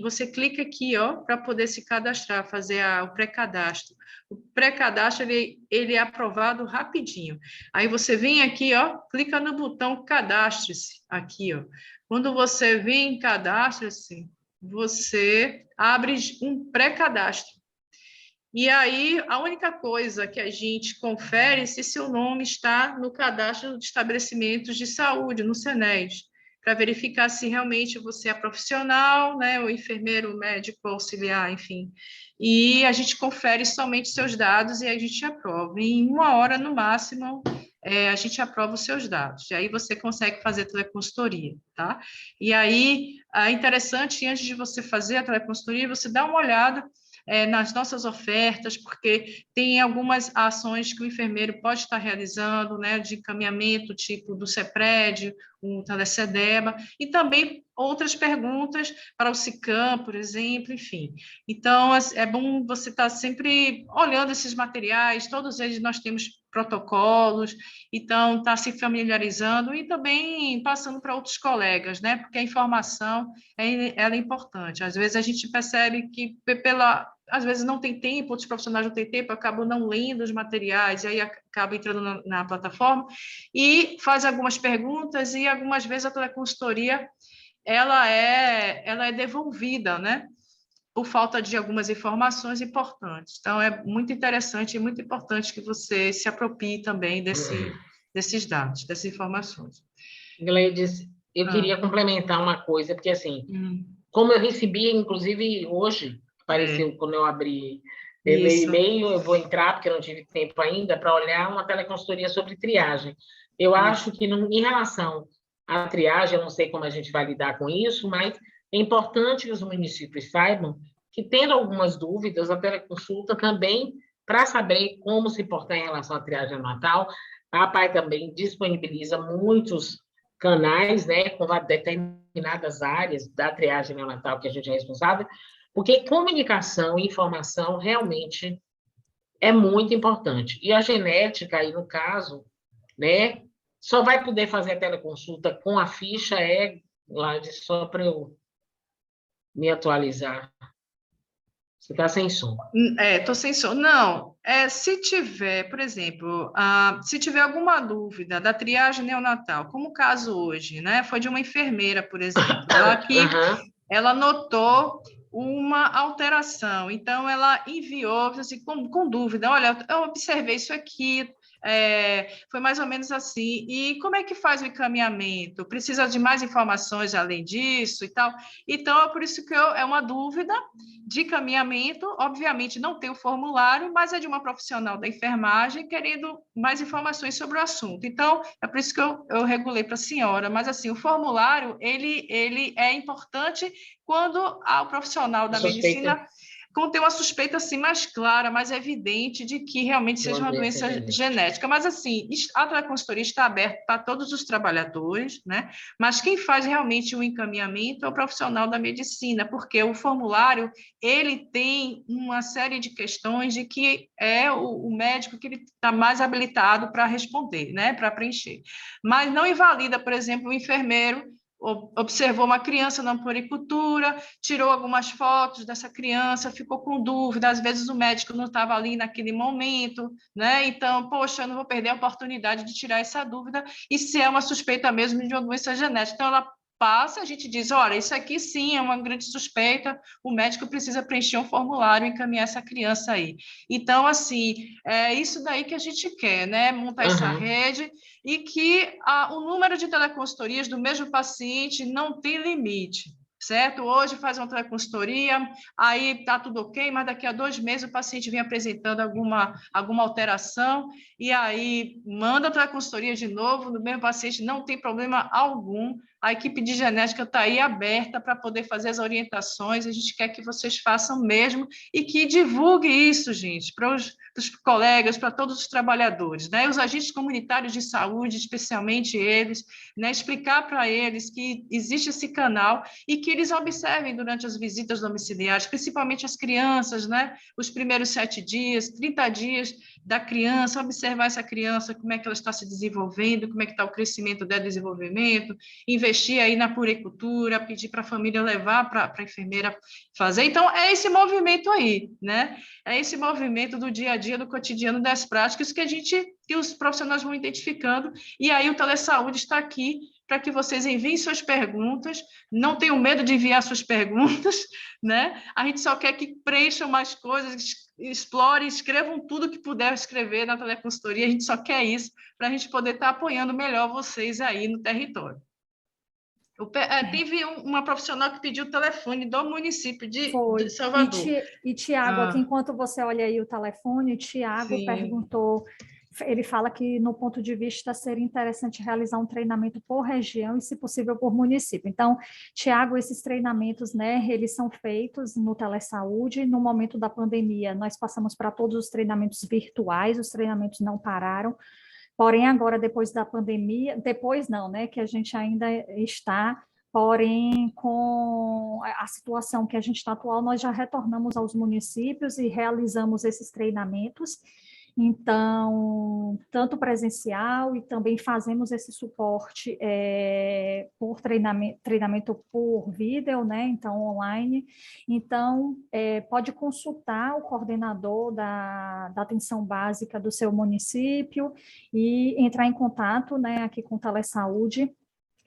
você clica aqui, ó, para poder se cadastrar, fazer o pré-cadastro. O pré-cadastro, ele é aprovado rapidinho. Aí você vem aqui, ó, clica no botão cadastre-se, aqui, ó. Quando você vem em cadastre-se, você abre um pré-cadastro. E aí, a única coisa que a gente confere é se seu nome está no cadastro de estabelecimentos de saúde, no SENES, para verificar se realmente você é profissional, né, o enfermeiro, médico, auxiliar, enfim. E a gente confere somente seus dados e a gente aprova. Em 1 hora, no máximo, a gente aprova os seus dados. E aí você consegue fazer teleconsultoria, tá? E aí, é interessante, antes de você fazer a teleconsultoria, você dá uma olhada nas nossas ofertas, porque tem algumas ações que o enfermeiro pode estar realizando, né, de encaminhamento, tipo do CEPRED, o Telecedema, e também outras perguntas para o SICAM, por exemplo, enfim. Então, é bom você estar sempre olhando esses materiais, todos eles nós temos protocolos, então, está se familiarizando e também passando para outros colegas, né, porque a informação, ela é importante. Às vezes, a gente percebe que às vezes não tem tempo, outros profissionais não têm tempo, acabam não lendo os materiais, e aí acaba entrando na plataforma e faz algumas perguntas, e algumas vezes a teleconsultoria ela é devolvida, né? Por falta de algumas informações importantes. Então, é muito interessante e muito importante que você se aproprie também desses dados, dessas informações.
Gleides, eu queria complementar uma coisa, porque, assim, como eu recebi, inclusive, hoje, apareceu quando eu abri meu e-mail, eu vou entrar, porque eu não tive tempo ainda, para olhar uma teleconsultoria sobre triagem. Eu acho que, em relação à triagem, eu não sei como a gente vai lidar com isso, mas é importante que os municípios saibam que, tendo algumas dúvidas, a teleconsulta também, para saber como se portar em relação à triagem neonatal, a APAE também disponibiliza muitos canais, né, com determinadas áreas da triagem neonatal que a gente é responsável, porque comunicação e informação realmente é muito importante. E a genética, aí no caso, né, só vai poder fazer a teleconsulta com a ficha, só para eu me atualizar. Você está sem som.
Estou sem som. Não, se tiver, por exemplo, se tiver alguma dúvida da triagem neonatal, como o caso hoje, né, foi de uma enfermeira, por exemplo, ela notou uma alteração, então ela enviou assim, com dúvida, olha, eu observei isso aqui, foi mais ou menos assim, e como é que faz o encaminhamento? Precisa de mais informações além disso e tal? Então, é por isso que é uma dúvida de encaminhamento, obviamente não tem o formulário, mas é de uma profissional da enfermagem querendo mais informações sobre o assunto. Então, é por isso que eu regulei para a senhora, mas assim, o formulário, ele é importante quando o profissional da medicina tem uma suspeita assim mais clara, mais evidente de que realmente seja uma doença genética. Mas assim, a teleconsultoria está aberta para todos os trabalhadores, né? Mas quem faz realmente o encaminhamento é o profissional da medicina, porque o formulário ele tem uma série de questões de que é o médico que ele está mais habilitado para responder, né? Para preencher. Mas não invalida, por exemplo, o enfermeiro observou uma criança na puericultura, tirou algumas fotos dessa criança, ficou com dúvida, às vezes o médico não estava ali naquele momento, né? Então, poxa, eu não vou perder a oportunidade de tirar essa dúvida, e se é uma suspeita mesmo de uma doença genética. Então, ela passa, a gente diz, olha, isso aqui sim é uma grande suspeita, o médico precisa preencher um formulário e encaminhar essa criança aí. Então, assim, é isso daí que a gente quer, né? Montar essa rede e que o número de teleconsultorias do mesmo paciente não tem limite, certo? Hoje faz uma teleconsultoria, aí está tudo ok, mas daqui a 2 meses o paciente vem apresentando alguma alteração, e aí manda a teleconsultoria de novo, no mesmo paciente, não tem problema algum, a equipe de genética está aí aberta para poder fazer as orientações, a gente quer que vocês façam mesmo e que divulgue isso, gente, para os colegas, para todos os trabalhadores, né? Os agentes comunitários de saúde, especialmente eles, né? Explicar para eles que existe esse canal e que eles observem durante as visitas domiciliares, principalmente as crianças, né? Os primeiros 7 dias, 30 dias da criança, observar essa criança, como é que ela está se desenvolvendo, como é que está o crescimento dela, desenvolvimento, investir aí na puericultura, pedir para a família levar para a enfermeira fazer. Então, é esse movimento aí, né? É esse movimento do dia a dia, do cotidiano, das práticas que os profissionais vão identificando, e aí o Telesaúde está aqui para que vocês enviem suas perguntas, não tenham medo de enviar suas perguntas, né? A gente só quer que preencham mais coisas, explorem, escrevam tudo que puder escrever na teleconsultoria, a gente só quer isso para a gente poder estar apoiando melhor vocês aí no território. Teve uma profissional que pediu o telefone do município de Salvador.
E Tiago, aqui enquanto você olha aí o telefone, Tiago perguntou, ele fala que no ponto de vista seria interessante realizar um treinamento por região e, se possível, por município. Então, Tiago, esses treinamentos, né, eles são feitos no Telesaúde. No momento da pandemia, nós passamos para todos os treinamentos virtuais, os treinamentos não pararam. Porém, agora, depois da pandemia, depois não, né, que a gente ainda está, porém, com a situação que a gente está atual, nós já retornamos aos municípios e realizamos esses treinamentos. Então, tanto presencial e também fazemos esse suporte por treinamento por vídeo, né? Então, online. Então, pode consultar o coordenador da atenção básica do seu município e entrar em contato, né, aqui com o Telesaúde.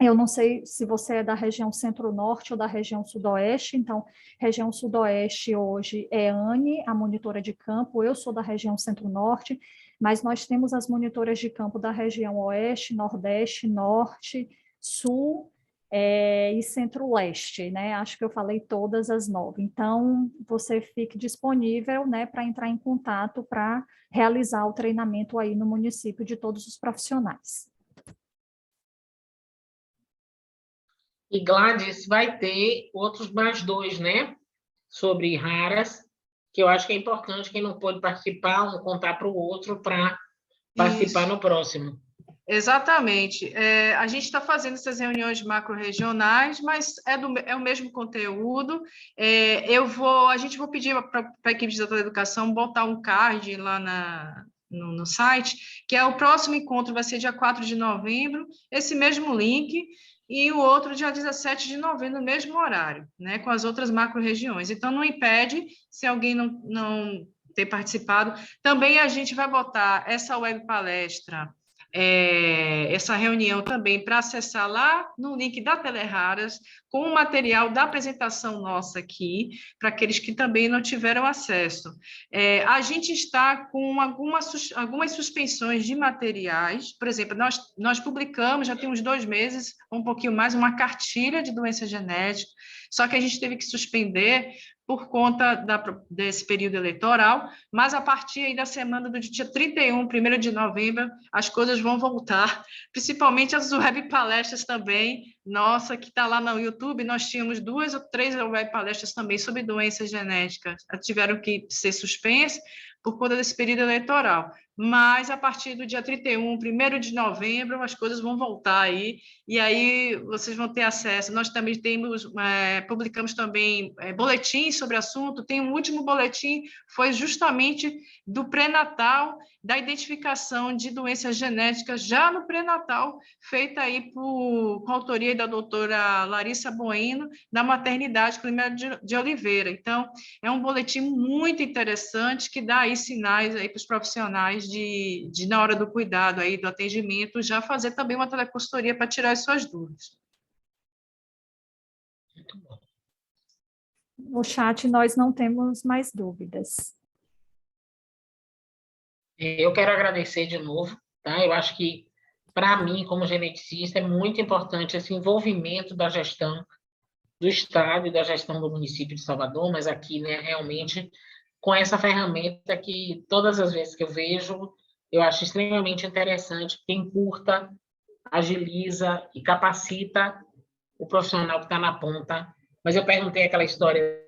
Eu não sei se você é da região centro-norte ou da região sudoeste, então, região sudoeste hoje é Anne, a monitora de campo, eu sou da região centro-norte, mas nós temos as monitoras de campo da região oeste, nordeste, norte, sul e centro-leste, né? Acho que eu falei todas as 9. Então, você fique disponível, né, para entrar em contato para realizar o treinamento aí no município de todos os profissionais.
E Gladys vai ter outros mais 2, né? Sobre raras, que eu acho que é importante, quem não pôde participar, um contar para o outro para participar no próximo.
Exatamente. A gente está fazendo essas reuniões macro-regionais, mas é o mesmo conteúdo. A gente vai pedir para a equipe de educação botar um card lá no site, que é o próximo encontro, vai ser dia 4 de novembro, esse mesmo link, e o outro dia 17 de novembro, no mesmo horário, né, com as outras macro-regiões. Então, não impede, se alguém não ter participado. Também a gente vai botar essa web palestra, essa reunião também para acessar lá no link da Teleraras, com o material da apresentação nossa aqui, para aqueles que também não tiveram acesso. A gente está com algumas suspensões de materiais, por exemplo, nós publicamos, já tem uns 2 meses, um pouquinho mais, uma cartilha de doença genética, só que a gente teve que suspender por conta desse período eleitoral, mas a partir aí da semana do dia 31, 1º de novembro, as coisas vão voltar, principalmente as web palestras também, nossa, que está lá no YouTube, nós tínhamos 2 ou 3 web palestras também sobre doenças genéticas, tiveram que ser suspensas por conta desse período eleitoral, mas a partir do dia 31, 1º de novembro, as coisas vão voltar aí, e aí vocês vão ter acesso. Nós também publicamos também boletins sobre o assunto. Tem um último boletim, foi justamente do pré-natal, da identificação de doenças genéticas já no pré-natal, feita aí com a autoria da doutora Larissa Bueno, da Maternidade Clínica de Oliveira. Então, é um boletim muito interessante que dá aí sinais aí para os profissionais de na hora do cuidado aí, do atendimento, já fazer também uma teleconsultoria para tirar as suas dúvidas.
Muito bom.
No chat, nós não temos mais dúvidas.
Eu quero agradecer de novo, tá? Eu acho que, para mim, como geneticista, é muito importante esse envolvimento da gestão do Estado e da gestão do município de Salvador, mas aqui, né, realmente, com essa ferramenta que, todas as vezes que eu vejo, eu acho extremamente interessante, porque encurta, agiliza e capacita o profissional que está na ponta. Mas eu perguntei aquela história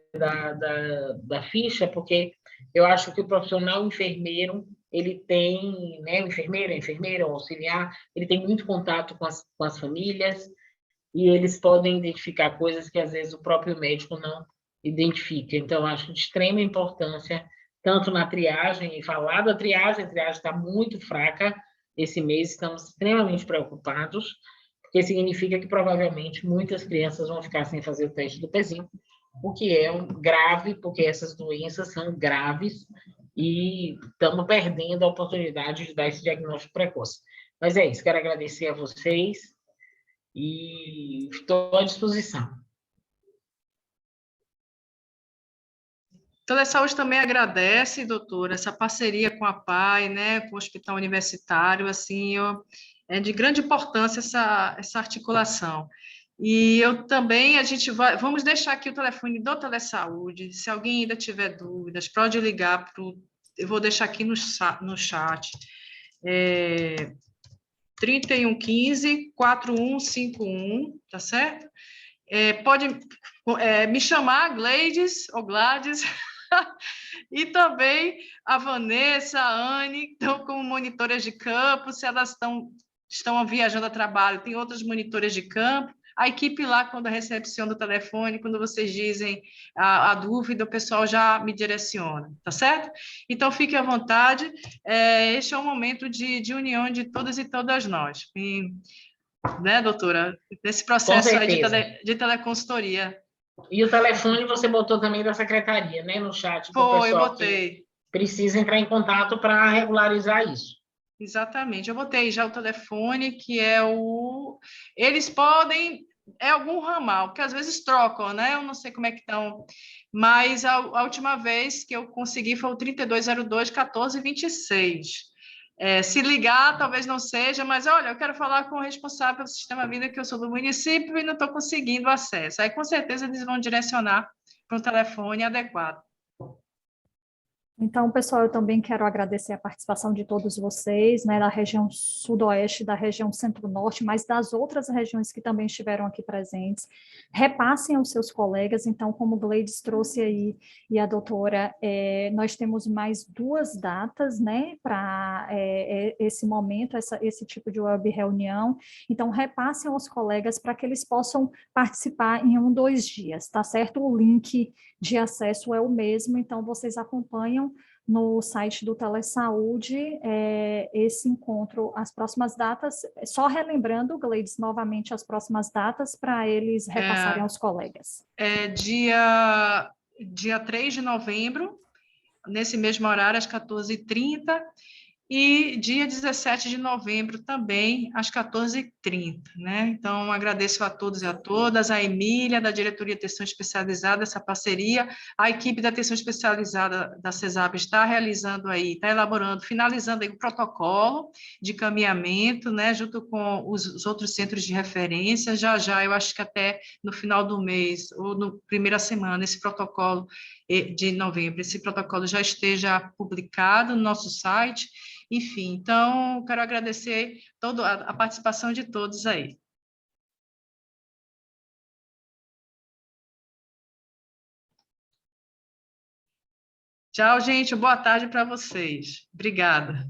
da ficha, porque eu acho que o profissional enfermeiro, ele tem, né, o enfermeira, o auxiliar, ele tem muito contato com as famílias, e eles podem identificar coisas que, às vezes, o próprio médico não identifica. Então, eu acho de extrema importância, tanto na triagem, e falar da triagem, a triagem está muito fraca esse mês, estamos extremamente preocupados, porque significa que, provavelmente, muitas crianças vão ficar sem fazer o teste do pezinho, o que é grave, porque essas doenças são graves e estamos perdendo a oportunidade de dar esse diagnóstico precoce. Mas é isso, quero agradecer a vocês e estou à disposição.
Telesaúde também agradece, doutora, essa parceria com a PAI, né, com o Hospital Universitário, assim, é de grande importância essa articulação. E eu também, vamos deixar aqui o telefone do Telesaúde, se alguém ainda tiver dúvidas, pode ligar eu vou deixar aqui no chat, 3115-4151, tá certo? Pode me chamar, Gleides ou Gladys, e também a Vanessa, a Anne, estão como monitoras de campo, se elas estão viajando a trabalho, tem outras monitoras de campo, a equipe lá, quando recepciona o telefone, quando vocês dizem a dúvida, o pessoal já me direciona, tá certo? Então, fique à vontade, este é um momento de união de todas e todas nós, né, doutora? Nesse processo aí de teleconsultoria.
E o telefone você botou também da secretaria, né, no chat, para o pessoal
eu botei.
Que precisa entrar em contato para regularizar isso.
Exatamente, eu botei já o telefone, que é eles podem, é algum ramal, porque às vezes trocam, né? Eu não sei como é que estão, mas a última vez que eu consegui foi o 3202-1426. Se ligar, talvez não seja, mas olha, eu quero falar com o responsável pelo Sistema Vida, que eu sou do município e não estou conseguindo acesso. Aí, com certeza, eles vão direcionar para um telefone adequado.
Então, pessoal, eu também quero agradecer a participação de todos vocês, né, da região sudoeste, da região centro-norte, mas das outras regiões que também estiveram aqui presentes. Repassem aos seus colegas, então, como o Gleides trouxe aí, e a doutora, nós temos mais 2 datas, né, para esse momento, esse tipo de web reunião. Então, repassem aos colegas para que eles possam participar em 1, 2 dias, tá certo? O link de acesso é o mesmo, então vocês acompanham no site do Telesaúde esse encontro, as próximas datas, só relembrando, Gleides, novamente as próximas datas para eles repassarem aos colegas.
Dia 3 de novembro, nesse mesmo horário, às 14h30, e dia 17 de novembro também, às 14h30, né? Então, agradeço a todos e a todas, a Emília, da Diretoria de Atenção Especializada, essa parceria, a equipe da Atenção Especializada da CESAB está realizando aí, está elaborando, finalizando aí o protocolo de caminhamento, né, junto com os outros centros de referência, já, eu acho que até no final do mês, ou na primeira semana, esse protocolo de novembro, esse protocolo já esteja publicado no nosso site. Enfim, então, quero agradecer a participação de todos aí. Tchau, gente. Boa tarde para vocês. Obrigada.